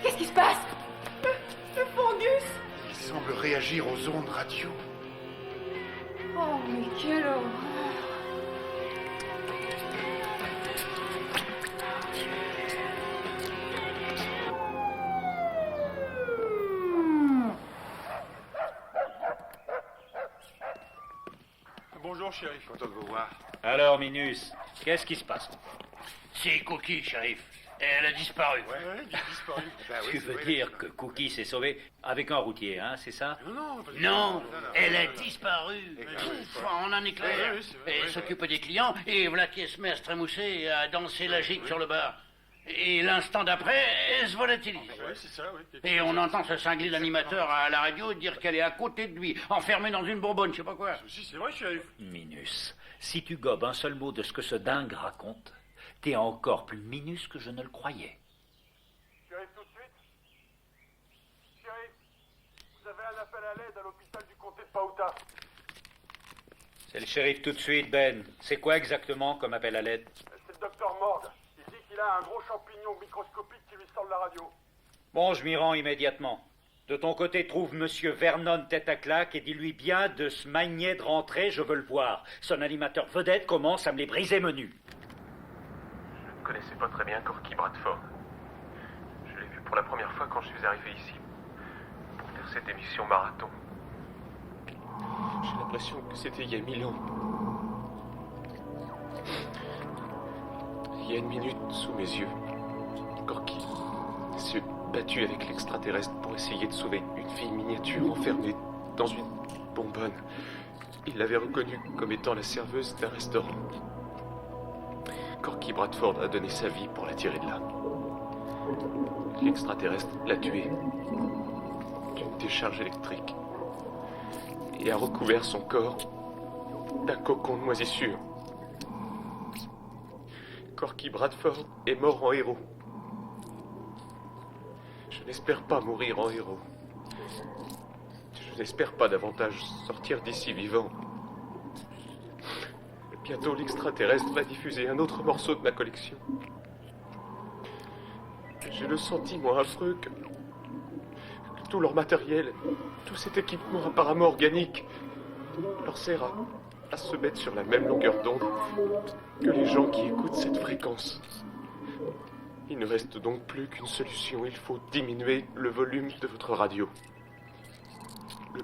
Qu'est-ce qui se passe? Le fungus! Il semble réagir aux ondes radio. Oh, mais quelle horreur! Bonjour, shérif. Content de vous voir. Alors, Minus, qu'est-ce qui se passe? C'est Cookie, shérif. Elle a disparu. Ouais, il a disparu. Tu veux dire que Cookie s'est sauvé avec un routier, hein, c'est ça? Non, elle a disparu. Pouf, en un éclair. Elle s'occupe des clients et voilà qu'elle se met à se trémousser et à danser la gigue sur le bar. Et l'instant d'après, elle se volatilise. Ouais, c'est ça, oui. Et on entend ce cinglé d'animateur à la radio dire qu'elle est à côté de lui, enfermée dans une bonbonne, je sais pas quoi. Si, c'est vrai, shérif. Minus, si tu gobes un seul mot de ce que ce dingue raconte, t'es encore plus minus que je ne le croyais. Shérif, tout de suite. Shérif, vous avez un appel à l'aide à l'hôpital du comté de Pauta. C'est le shérif tout de suite, Ben. C'est quoi exactement comme appel à l'aide? C'est le docteur Mord. Il dit qu'il a un gros champignon microscopique qui lui sort de la radio. Bon, je m'y rends immédiatement. De ton côté, trouve Monsieur Vernon tête à claque et dis-lui bien de se magner de rentrer, je veux le voir. Son animateur vedette commence à me les briser menus. Je ne connaissais pas très bien Corky Bradford. Je l'ai vu pour la première fois quand je suis arrivé ici, pour faire cette émission marathon. J'ai l'impression que c'était il y a 1000 ans. Il y a une minute, sous mes yeux, Corky s'est battu avec l'extraterrestre pour essayer de sauver une fille miniature enfermée dans une bonbonne. Il l'avait reconnue comme étant la serveuse d'un restaurant. Corky Bradford a donné sa vie pour la tirer de là. L'extraterrestre l'a tuée d'une décharge électrique et a recouvert son corps d'un cocon de moisissure. Corky Bradford est mort en héros. Je n'espère pas mourir en héros. Je n'espère pas davantage sortir d'ici vivant. Bientôt, l'extraterrestre va diffuser un autre morceau de ma collection. J'ai le sentiment affreux que tout leur matériel, tout cet équipement apparemment organique, leur sert à se mettre sur la même longueur d'onde que les gens qui écoutent cette fréquence. Il ne reste donc plus qu'une solution. Il faut diminuer le volume de votre radio.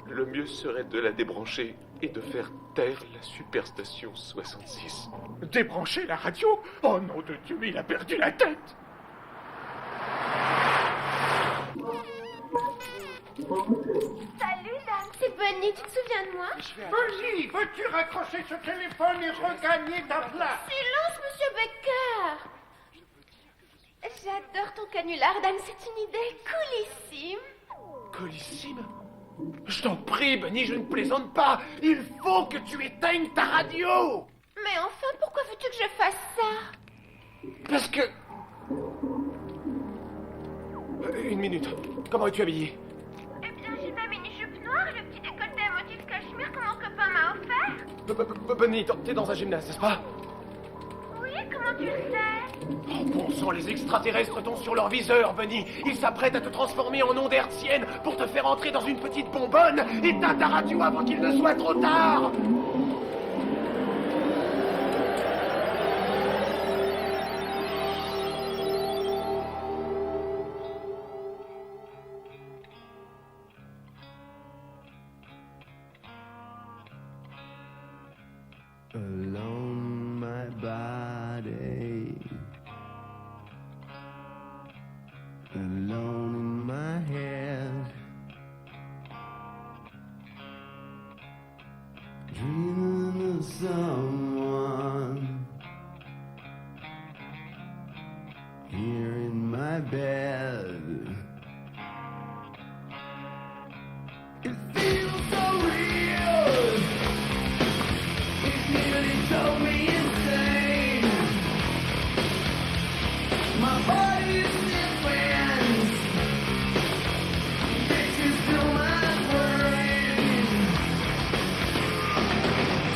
Le mieux serait de la débrancher et de faire taire la Superstation 66. Débrancher la radio? Oh nom de Dieu, il a perdu la tête! Salut, dame, c'est Bonnie, tu te souviens de moi? Bonnie, veux-tu raccrocher ce téléphone et regagner ta place? Silence, monsieur Becker! J'adore ton canular, dame, c'est une idée coolissime. Colissime? Je t'en prie, Bunny, je ne plaisante pas. Il faut que tu éteignes ta radio. Mais enfin, pourquoi veux-tu que je fasse ça? Parce que... Une minute. Comment es-tu habillée? Eh bien, j'ai ma mini-jupe noire et le petit décolleté à motif cachemire que mon copain m'a offert. Bunny, t'es dans un gymnase, n'est-ce pas? Oui, comment tu le sais? Oh, bon sang, les extraterrestres t'ont sur leur viseur, Bunny. Ils s'apprêtent à te transformer en onde hertzienne pour te faire entrer dans une petite bonbonne. Éteins ta radio avant qu'il ne soit trop tard. Alone my body, alone in my head, dreaming of someone here in my bed. It feels so real. Nearly drove me insane. My body is different. Pictures fill my brain.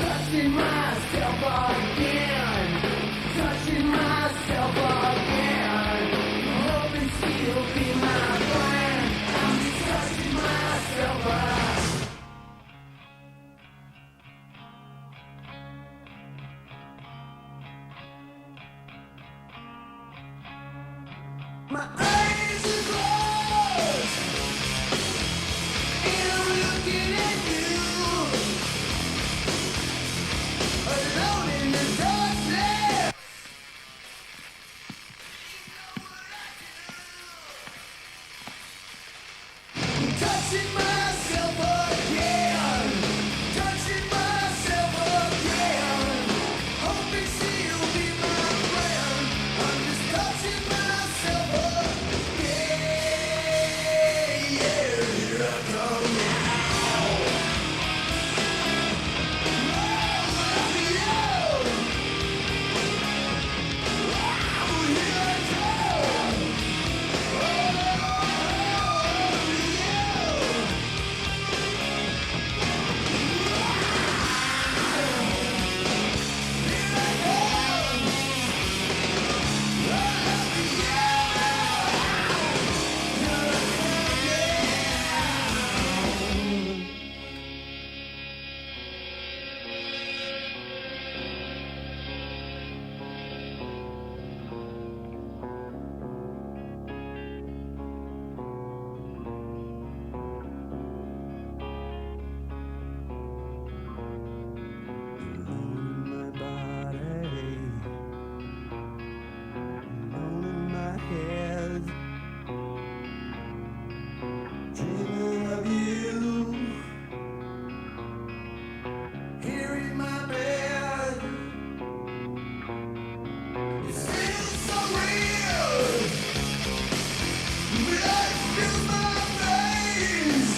Touching myself again. Touching myself again. Hoping she'll be my friend. I'm just touching myself again. My eyes are closed, and I'm looking at you, alone in the darkness. Touching myself again, touching myself again, hoping she'll be my friend. I'm just touching myself again. Yeah, here I come now. Oh, yeah. Oh, here I come. Dreaming of you here in my bed. It seems so real. Blood fills my veins.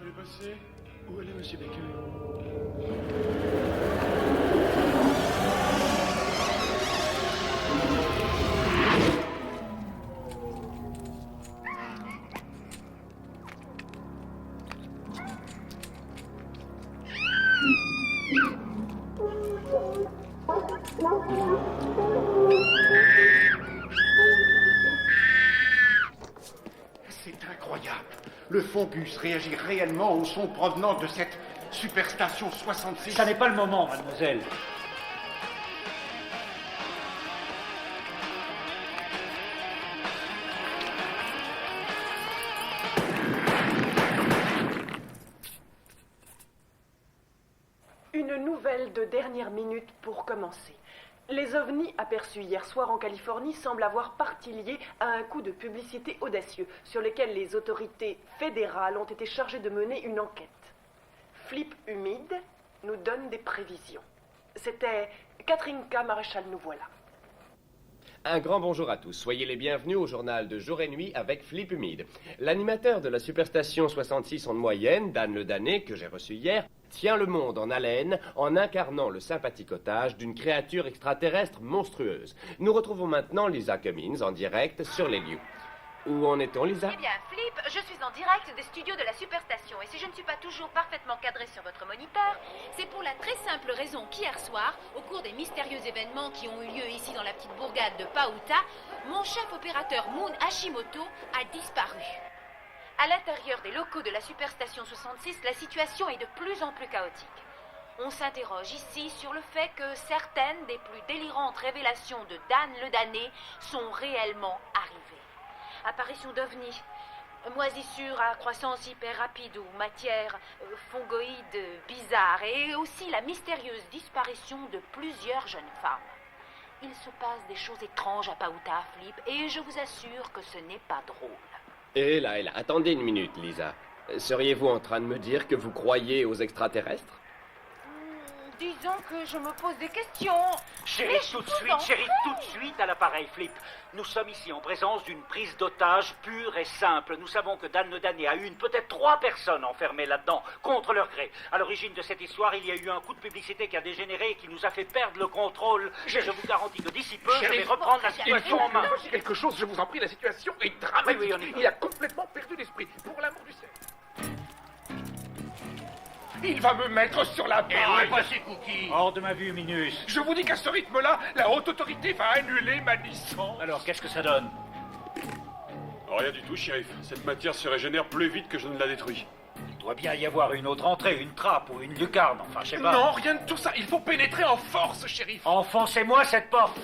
Elle est passée? Où elle est, monsieur Baker? Le Phobus réagit réellement au son provenant de cette superstation 66. Ça n'est pas le moment, mademoiselle. Une nouvelle de dernière minute pour commencer. Les ovnis aperçus hier soir en Californie semblent avoir partie liée à un coup de publicité audacieux sur lequel les autorités fédérales ont été chargées de mener une enquête. Flip Humide nous donne des prévisions. C'était Katrinka Maréchal, nous voilà. Un grand bonjour à tous. Soyez les bienvenus au journal de jour et nuit avec Flip Humide. L'animateur de la Superstation 66 en moyenne, Dan Le Damné, que j'ai reçu hier, tient le monde en haleine en incarnant le sympathique otage d'une créature extraterrestre monstrueuse. Nous retrouvons maintenant Lisa Cummins en direct sur les lieux. Où en est-on, Lisa? Eh bien, Flip, je suis en direct des studios de la Superstation. Et si je ne suis pas toujours parfaitement cadré sur votre moniteur, c'est pour la très simple raison qu'hier soir, au cours des mystérieux événements qui ont eu lieu ici dans la petite bourgade de Pauta, mon chef opérateur Moon Hashimoto a disparu. À l'intérieur des locaux de la Superstation 66, la situation est de plus en plus chaotique. On s'interroge ici sur le fait que certaines des plus délirantes révélations de Dan Le Damné sont réellement arrivées. Apparition d'ovnis, moisissures à croissance hyper rapide ou matière fongoïde bizarre, et aussi la mystérieuse disparition de plusieurs jeunes femmes. Il se passe des choses étranges à Pauta, Flip, et je vous assure que ce n'est pas drôle. Et là, attendez une minute, Lisa. Seriez-vous en train de me dire que vous croyez aux extraterrestres? Disons que je me pose des questions. Shérif, tout de suite à l'appareil, Flip. Nous sommes ici en présence d'une prise d'otage pure et simple. Nous savons que Dan Le Damné a une, peut-être 3 personnes enfermées là-dedans, contre leur gré. À l'origine de cette histoire, il y a eu un coup de publicité qui a dégénéré et qui nous a fait perdre le contrôle. Je vous garantis que d'ici peu, je vais reprendre la situation en main. Voici quelque chose, je vous en prie, la situation est dramatique. Oui, on y va. Il a complètement perdu l'esprit, pour l'amour du ciel. Il va me mettre sur la paille. où est passé Cookie? Hors de ma vue, Minus. Je vous dis qu'à ce rythme-là, la haute autorité va annuler ma licence. Alors, qu'est-ce que ça donne? Rien du tout, shérif. Cette matière se régénère plus vite que je ne la détruis. Il doit bien y avoir une autre entrée, une trappe ou une lucarne, enfin, je sais pas. Non, rien de tout ça. Il faut pénétrer en force, shérif. Enfoncez-moi cette porte.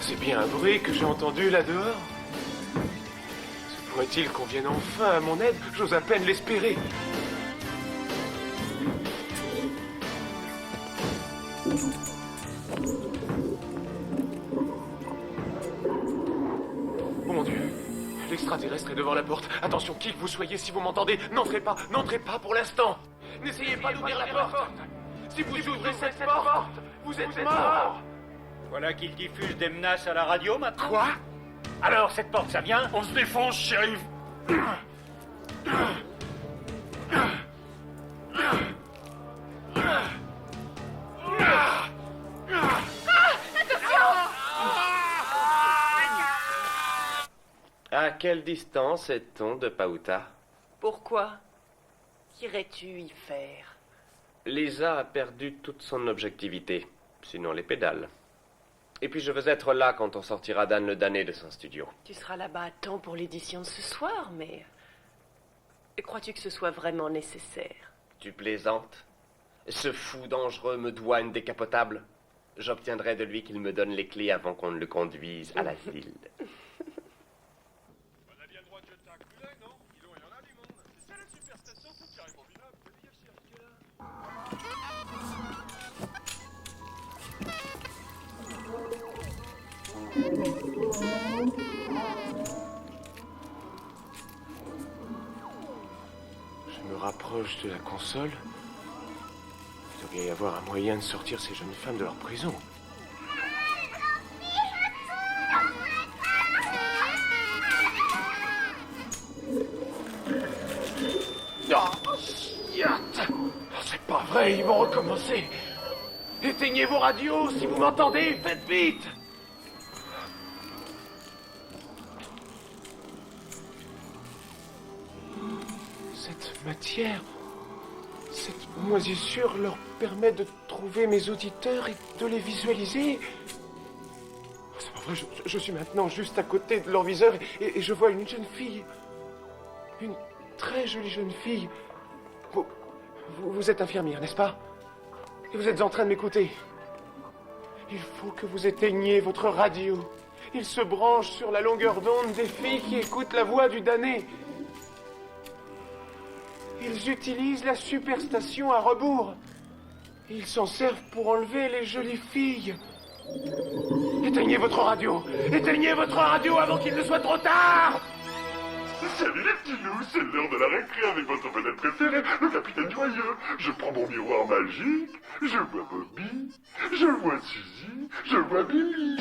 C'est bien un bruit que j'ai entendu là-dehors. Se pourrait-il qu'on vienne enfin à mon aide? J'ose à peine l'espérer. Oh mon Dieu, l'extraterrestre est devant la porte. Attention, qui que vous soyez, si vous m'entendez, n'entrez pas pour l'instant. N'essayez pas d'ouvrir la porte. Si vous ouvrez cette porte, vous êtes mort. Voilà qu'il diffuse des menaces à la radio maintenant. Quoi? Alors, cette porte, ça vient? On se défonce, shérif. À quelle distance est-on de Pauta? Pourquoi irais-tu y faire? Lisa a perdu toute son objectivité, sinon les pédales. Et puis je veux être là quand on sortira Dan Le Damné de son studio. Tu seras là-bas à temps pour l'édition de ce soir, mais... crois-tu que ce soit vraiment nécessaire? Tu plaisantes? Ce fou dangereux me doit une décapotable. J'obtiendrai de lui qu'il me donne les clés avant qu'on ne le conduise à l'asile. Je me rapproche de la console. Il doit bien y avoir un moyen de sortir ces jeunes femmes de leur prison. Oh, chiotte! C'est pas vrai, ils vont recommencer. Éteignez vos radios, si vous m'entendez, faites vite! Cette matière, cette moisissure leur permet de trouver mes auditeurs et de les visualiser. Oh, c'est pas vrai, je suis maintenant juste à côté de leur viseur et je vois une jeune fille. Une très jolie jeune fille. Vous êtes infirmière, n'est-ce pas? Et vous êtes en train de m'écouter. Il faut que vous éteigniez votre radio. Il se branche sur la longueur d'onde des filles qui écoutent la voix du damné. Ils utilisent la superstation à rebours. Ils s'en servent pour enlever les jolies filles. Éteignez votre radio! Éteignez votre radio avant qu'il ne soit trop tard! Salut les petits loups, c'est l'heure de la récré avec votre vedette préférée, le capitaine Joyeux. Je prends mon miroir magique, je vois Bobby, je vois Suzy, je vois Billy.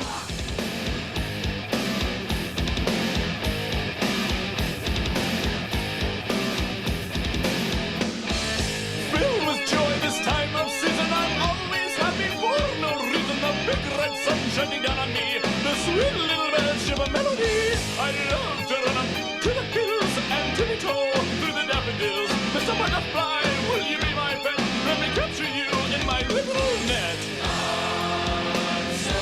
Filled with joy this time of season, I'm always happy for no reason. The big red sun shining down on me, the sweet little bells give a melody. I love to run up to the hills and tippy-toe through the daffodils. Mr. Butterfly, will you be my pet? Let me capture you in my little net. I'm so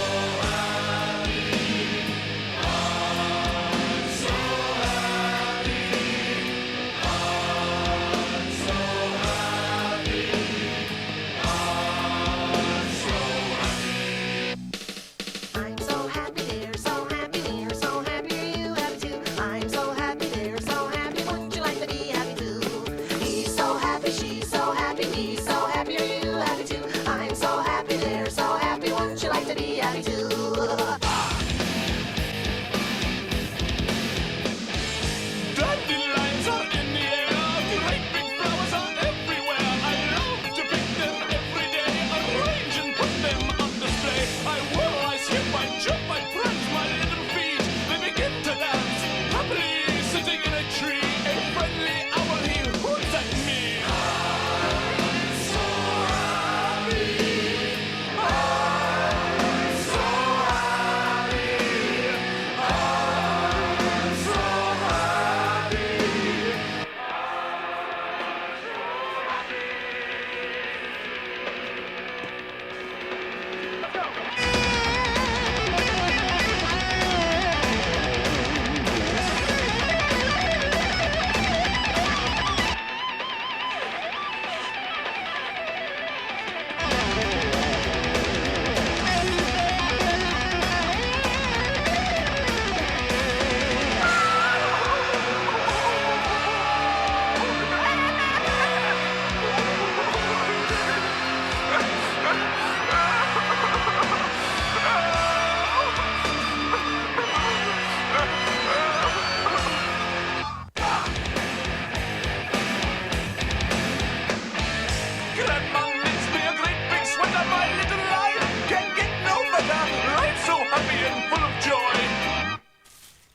happy. I'm so happy. I'm so happy. I'm so happy. I'm so happy, dear, so happy, dear, so happy, are you happy too? I'm so happy, dear, so happy, wouldn't you like to be happy too? He's so happy, she's so happy, he's so happy, are you happy too? I'm so happy, dear, so happy, wouldn't you like to be happy too? Dandelions are in the air, great big flowers are everywhere. I love to pick them every day, arrange and put them on display. I whirl, I skip, I jump, I prance my little feet. They begin to dance, happily sitting in a tree. A friendly owl, he hoots at me. I'm so happy. I'm so happy. I'm so happy. Grandma makes me a great big sweater, my little life can't get no better. Life's so happy and full of joy.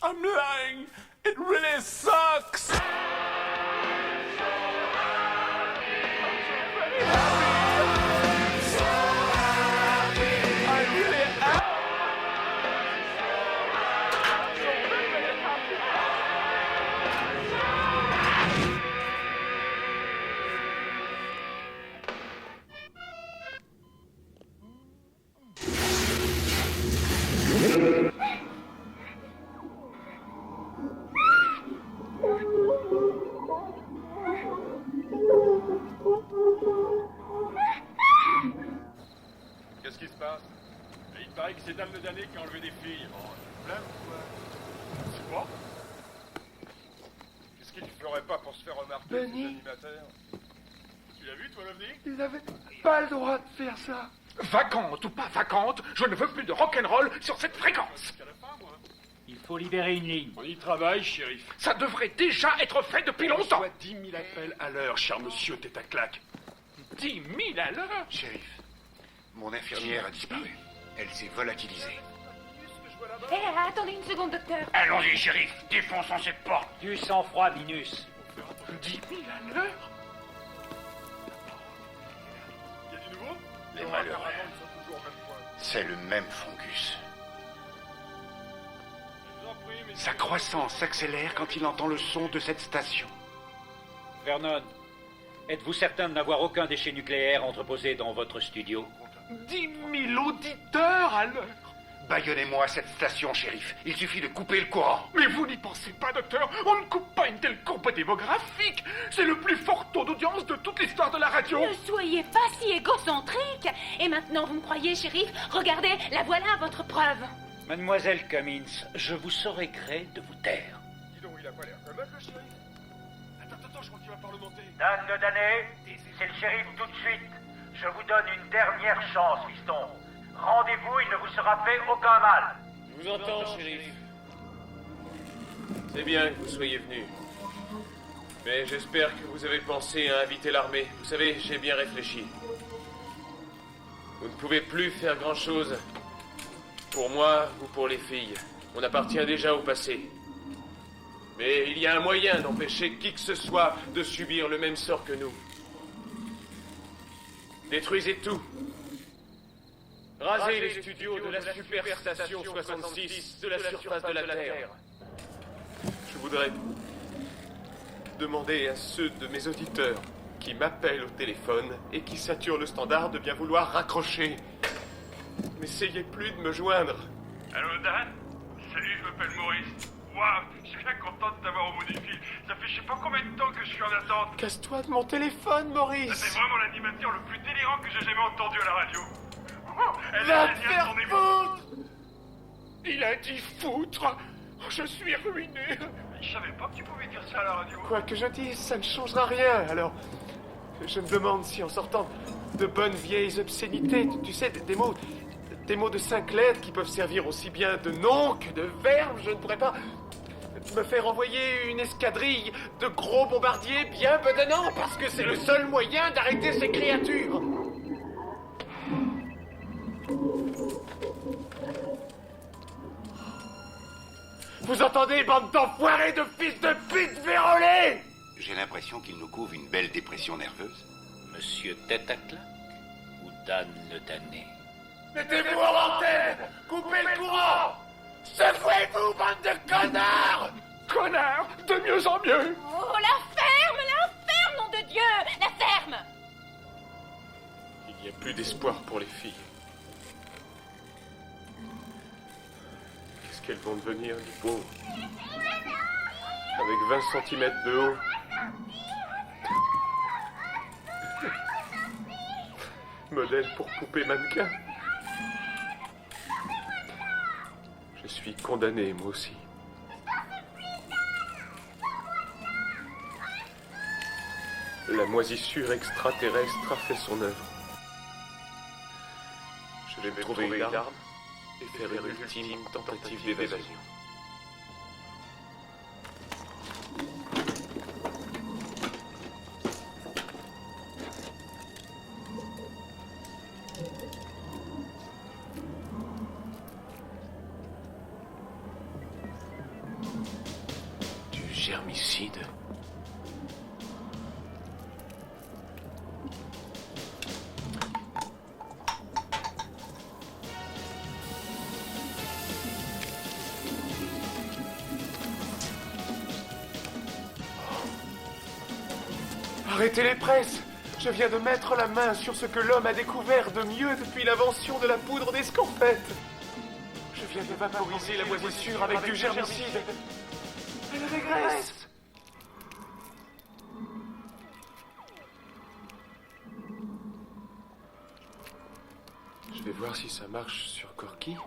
I'm lying, it really sucks. I really am. Qu'est-ce qui se passe? Il paraît que c'est Dame de Damné qui a enlevé des filles. Bon, problème ou quoi? Je sais pas. Qu'est-ce qu'il ferait pas pour se faire remarquer, cet Benny. animateur? Tu l'as vu, toi, l'OVNI? Ils n'avaient pas le droit de faire ça. Vacante ou pas vacante, je ne veux plus de rock'n'roll sur cette fréquence. Il faut libérer une ligne. On y travaille, shérif. Ça devrait déjà être fait depuis longtemps. Soit 10 000 appels à l'heure, cher monsieur tête à claque. 10 000 à l'heure. Shérif, mon infirmière a disparu. Elle s'est volatilisée. Attendez une seconde, docteur. Allons-y, shérif, défonçons cette porte. Du sang-froid, Minus. 10 000 à l'heure. Y a du nouveau? Les malheureux. C'est le même fungus. Sa croissance s'accélère quand il entend le son de cette station. Vernon, Êtes-vous certain de n'avoir aucun déchet nucléaire entreposé dans votre studio? 10 000 auditeurs à l'heure. Bâillonnez-moi cette station, shérif. Il suffit de couper le courant. Mais vous n'y pensez pas, docteur. On ne coupe pas une telle courbe démographique. C'est le plus fort taux d'audience de toute l'histoire de la radio. Ne soyez pas si égocentrique. Et maintenant, vous me croyez, shérif? Regardez, la voilà votre preuve. Mademoiselle Cummins, je vous saurai gré de vous taire. Dis donc, il a pas l'air pas mal, le shérif. Attends, je crois qu'il va parlementer. Dan Le Damné, c'est le shérif tout de suite. Je vous donne une dernière chance, fiston. Rendez-vous, il ne vous sera fait aucun mal. Je vous entends, shérif. C'est bien que vous soyez venu. Mais j'espère que vous avez pensé à inviter l'armée. Vous savez, j'ai bien réfléchi. Vous ne pouvez plus faire grand-chose. Pour moi ou pour les filles. On appartient déjà au passé. Mais il y a un moyen d'empêcher qui que ce soit de subir le même sort que nous. Détruisez tout. Rasez les studios de la Superstation 66 de la surface de la Terre. Je voudrais demander à ceux de mes auditeurs qui m'appellent au téléphone et qui saturent le standard de bien vouloir raccrocher. N'essayez plus de me joindre. Allô, Dan? Salut, je m'appelle Maurice. Waouh, je suis bien content de t'avoir au bout du fil. Ça fait je sais pas combien de temps que je suis en attente. Casse-toi de mon téléphone, Maurice. C'est vraiment l'animateur le plus délirant que j'ai jamais entendu à la radio. Elle Va est te géniale, faire ton émission. foutre! Il a dit foutre. Je suis ruiné. Je savais pas que tu pouvais dire ça à la radio. Quoi que je dise, ça ne changera rien. Alors, je me demande si en sortant de bonnes vieilles obscénités, tu sais, des mots de 5 lettres qui peuvent servir aussi bien de nom que de verbe, je ne pourrais pas me faire envoyer une escadrille de gros bombardiers bien bedonnants, parce que c'est le seul moyen d'arrêter ces créatures. Vous entendez, bande d'enfoirés de fils de pute vérolés? J'ai l'impression qu'il nous couvre une belle dépression nerveuse. Monsieur Tête à Claque ou Dan Le Damné? Mettez-vous en antenne! Coupez le courant! Secouez-vous, bande de connards! Connard, de mieux en mieux. Oh, la ferme, nom de Dieu! La ferme! Il n'y a plus d'espoir pour les filles. Qu'elles vont devenir, les pauvres. Avec 20 cm de haut. Modèle pour poupée mannequin. Je suis condamné, moi aussi. La moisissure extraterrestre a fait son œuvre. Je vais me trouver une arme et faire une ultime tentative d'évasion. Du germicide. Arrêtez les presses! Je viens de mettre la main sur ce que l'homme a découvert de mieux depuis l'invention de la poudre d'escampette. Je viens de vaporiser la moisissure avec du germicide. Elle régresse! Je vais voir si ça marche sur Corky.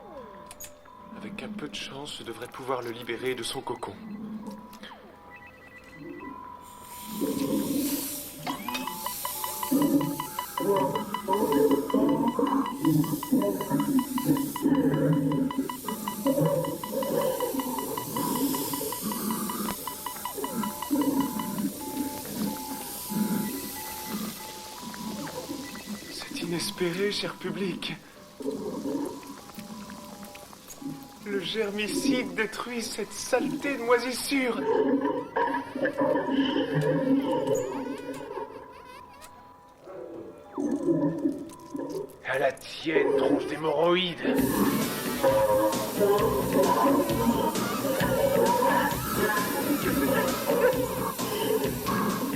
Avec un peu de chance, je devrais pouvoir le libérer de son cocon. C'est inespéré, cher public. Le germicide détruit cette saleté de moisissure. À la tienne, tronche d'hémorroïdes.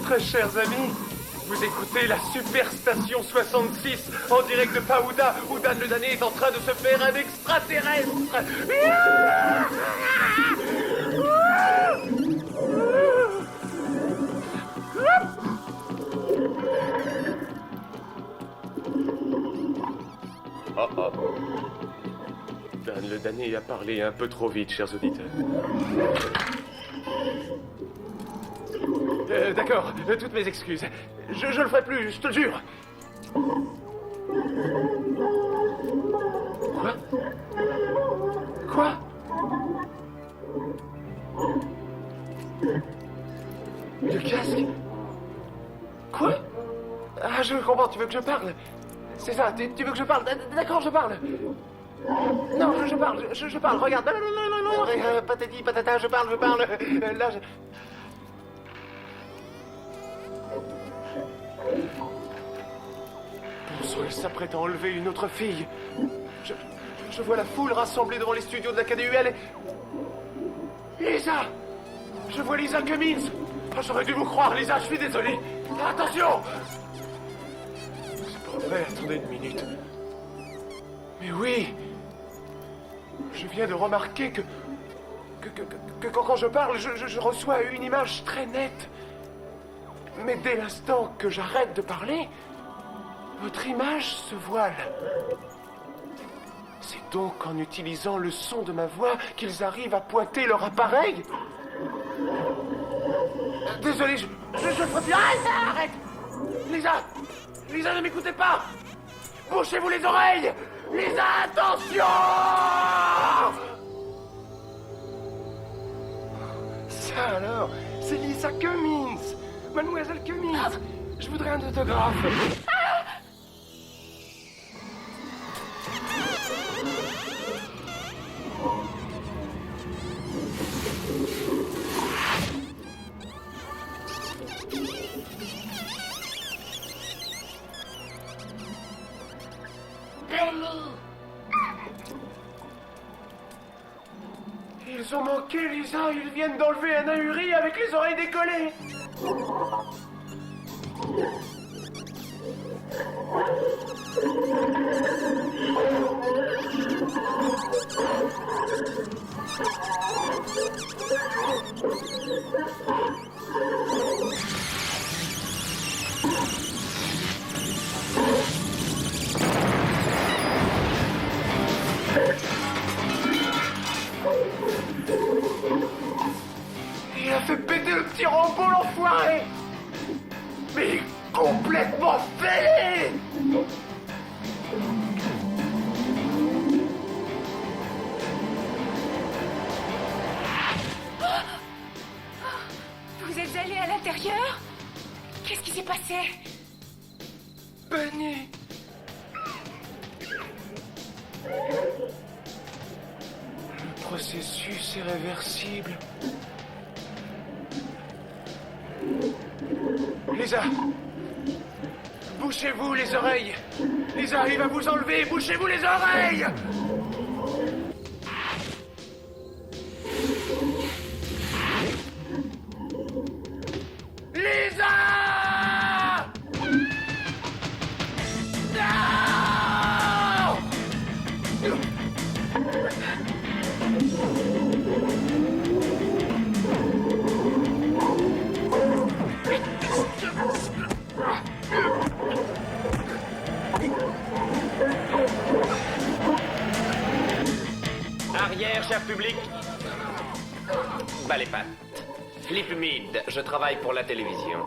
Très chers amis, Vous écoutez la Superstation 66 en direct de Paouda, où Dan le damné est en train de se faire un extraterrestre. Oh oh. Dan le damné a parlé un peu trop vite, chers auditeurs. D'accord, toutes mes excuses. Je le ferai plus, je te le jure. Quoi? Le casque? Quoi? Ah, je comprends, tu veux que je parle? C'est ça, tu veux que je parle? D'accord, je parle. Non, je parle, je parle, regarde. Non, patati, patata, je parle. Là, je... Bon sang, elle s'apprête à enlever une autre fille. Je vois la foule rassemblée devant les studios de la KDUL et... Lisa! Je vois Lisa Cummins! Oh, j'aurais dû vous croire, Lisa, je suis désolé. Attention! C'est pas vrai, attendez une minute. Mais oui! Je viens de remarquer que quand je parle, je reçois une image très nette. Mais dès l'instant que j'arrête de parler, votre image se voile. C'est donc en utilisant le son de ma voix qu'ils arrivent à pointer leur appareil. Désolé, je ferai plus... Arrête! Lisa, ne m'écoutez pas! Bouchez-vous les oreilles! Lisa, attention! Ça alors, c'est Lisa Cummins. Mademoiselle Cummins, je voudrais un autographe. Ils ont manqué, Lisa. Ils viennent d'enlever un ahuri avec les oreilles décollées. Il a fait péter le petit robot, l'enfoiré! Mais il est complètement fêlé! Vous êtes allé à l'intérieur? Qu'est-ce qui s'est passé? Bunny! Le processus est réversible. Lisa! Bouchez-vous les oreilles! Lisa, il va vous enlever! Bouchez-vous les oreilles! Lisa! Arrière, cher public. Bas les pattes. Flip Mid, je travaille pour la télévision.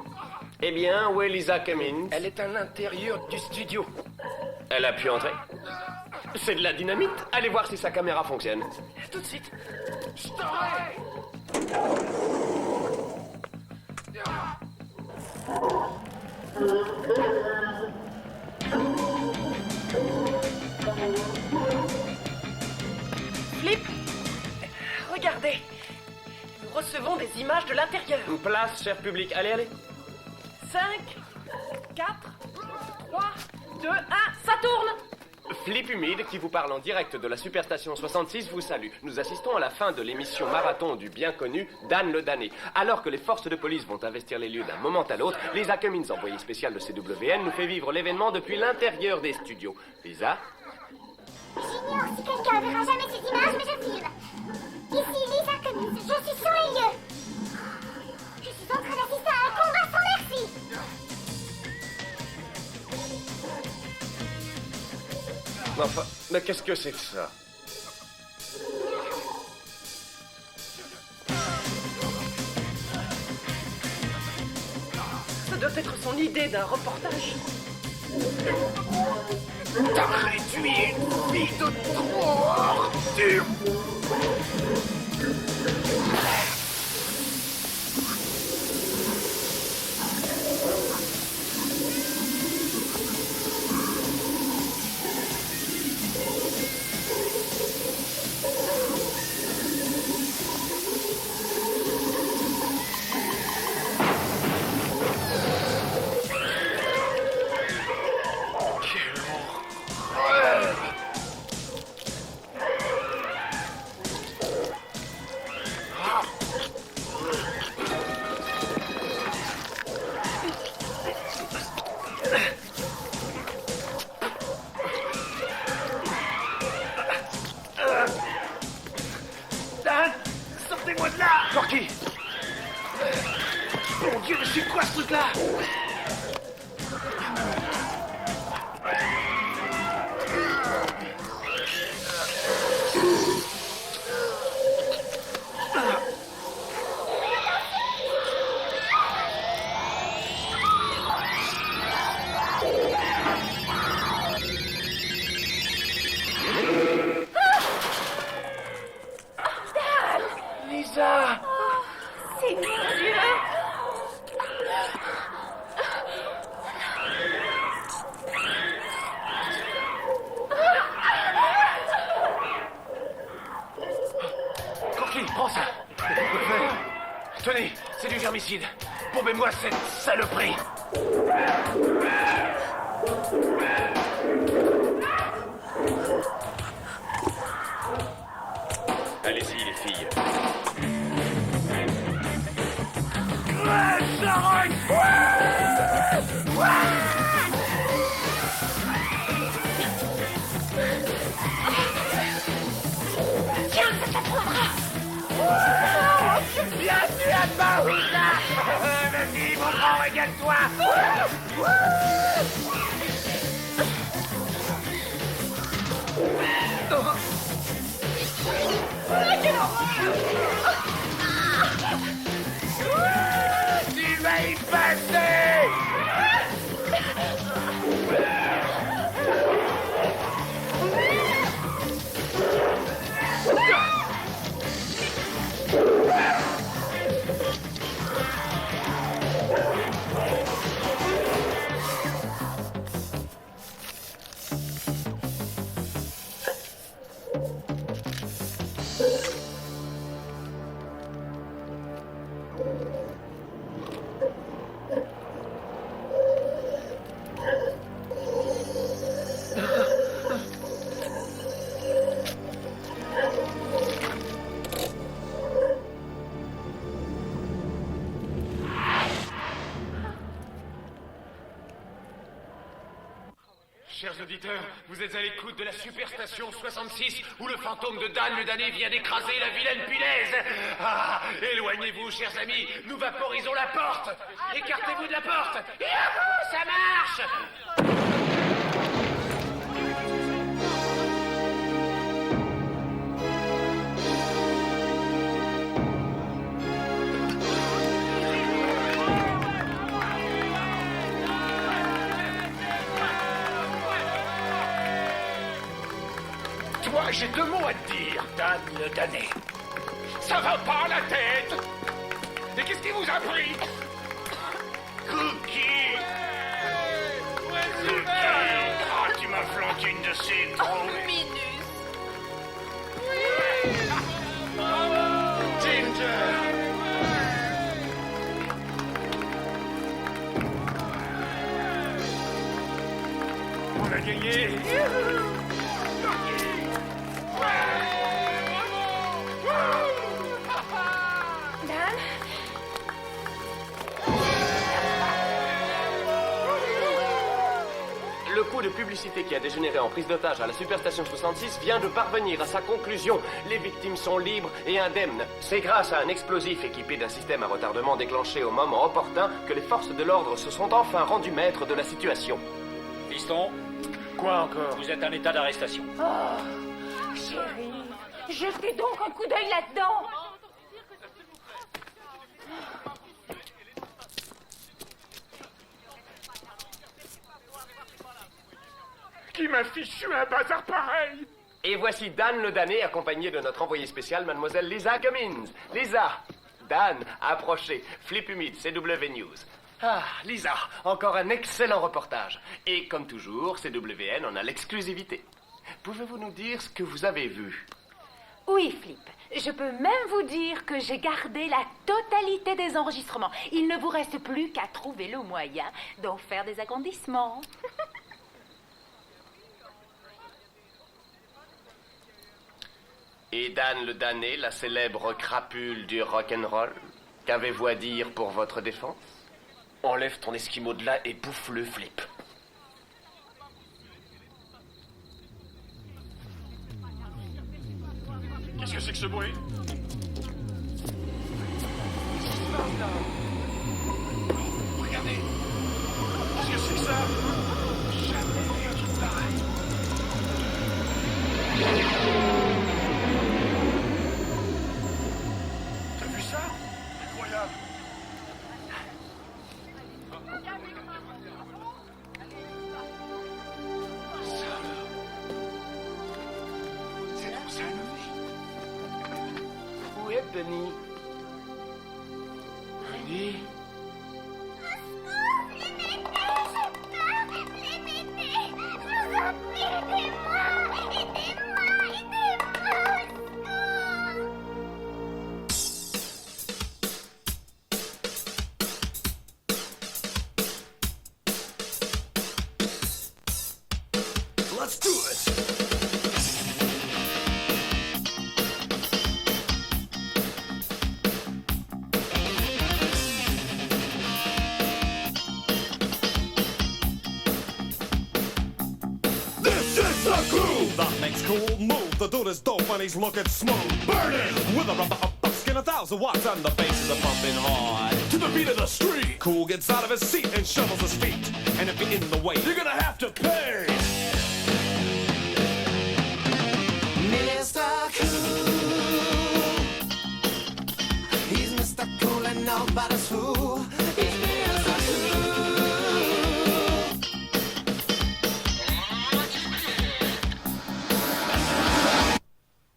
Eh bien, où est Lisa Cummins? Elle est à l'intérieur du studio. Elle a pu entrer? C'est de la dynamite. Allez voir si sa caméra fonctionne. Tout de suite. Flip, regardez. Nous recevons des images de l'intérieur. Place, cher public. Allez, allez. 5, 4, 3, 2, 1, ça tourne. Flip Humide, qui vous parle en direct de la Superstation 66, vous salue. Nous assistons à la fin de l'émission marathon du bien connu Dan le Damné. Alors que les forces de police vont investir les lieux d'un moment à l'autre, Lisa Cummins, envoyée spéciale de CWN, nous fait vivre l'événement depuis l'intérieur des studios. Lisa? J'ignore si quelqu'un verra jamais ces images, mais je filme. Ici Lisa Cummins, je suis sur les lieux. Je suis en train d'assister à un combat sans merci. Enfin, mais qu'est-ce que c'est que ça? Ça doit être son idée d'un reportage. T'as réduit une fille de trop ordure. Dan, sortez-moi de là! Corky! Mon Dieu, mais c'est quoi ce truc-là? Lisa! C'est mon Dieu. Corky, prends ça! Tenez, c'est du germicide. Bombez-moi cette saloperie! Allez-y, les filles. Tiens, ça t'apprendra. Bienvenue à Bahouza. Vas-y, mon grand, régale-toi. Tu vas y passer. Chers auditeurs, vous êtes à l'écoute de la Superstation 66 où le fantôme de Dan le Damné vient d'écraser la vilaine punaise. Ah, éloignez-vous, chers amis, nous vaporisons la porte. Écartez-vous de la porte. Yahoo, ça marche. Toi, j'ai deux mots à te dire, Dan le Damné. Ça va pas à la tête. Mais qu'est-ce qui vous a pris? Cookie! Cookie! Ah, tu m'as flanqué une de ces drôles. Minus. Ginger! On a gagné! coup de publicité qui a dégénéré en prise d'otage à la Superstation 66 vient de parvenir à sa conclusion. Les victimes sont libres et indemnes. C'est grâce à un explosif équipé d'un système à retardement déclenché au moment opportun que les forces de l'ordre se sont enfin rendues maîtres de la situation. Fiston, quoi encore? Vous êtes en état d'arrestation. Oh, chérie, jetez donc un coup d'œil là-dedans. Qui m'a fichu un bazar pareil? Et voici Dan le damné accompagné de notre envoyée spéciale, mademoiselle Lisa Cummins. Lisa, Dan, approchez. Flip humide, CW News. Ah, Lisa, encore un excellent reportage. Et comme toujours, CWN en a l'exclusivité. Pouvez-vous nous dire ce que vous avez vu? Oui, Flip. Je peux même vous dire que j'ai gardé la totalité des enregistrements. Il ne vous reste plus qu'à trouver le moyen d'en faire des agrandissements. Et Dan le damné, la célèbre crapule du rock'n'roll, qu'avez-vous à dire pour votre défense? Enlève ton esquimau de là et bouffe-le, Flip. Qu'est-ce que c'est que ce bruit? Regardez! Qu'est-ce que c'est que ça? Jamais vu un truc pareil! T'as vu ça? Incroyable! C'est pour ça, Où est Denis? Denis? Let's do it! This is the groove! The next cool move, the dude is dope and he's looking smooth. Burning! With a rubber up buckskin, 1,000 watts, and the bass is a pumping hard. To the beat of the street, Cool gets out of his seat and shovels his feet. And if you're in the way, you're gonna have to pay! Mr. Cool, he's Mr. Cool and nobody's fool.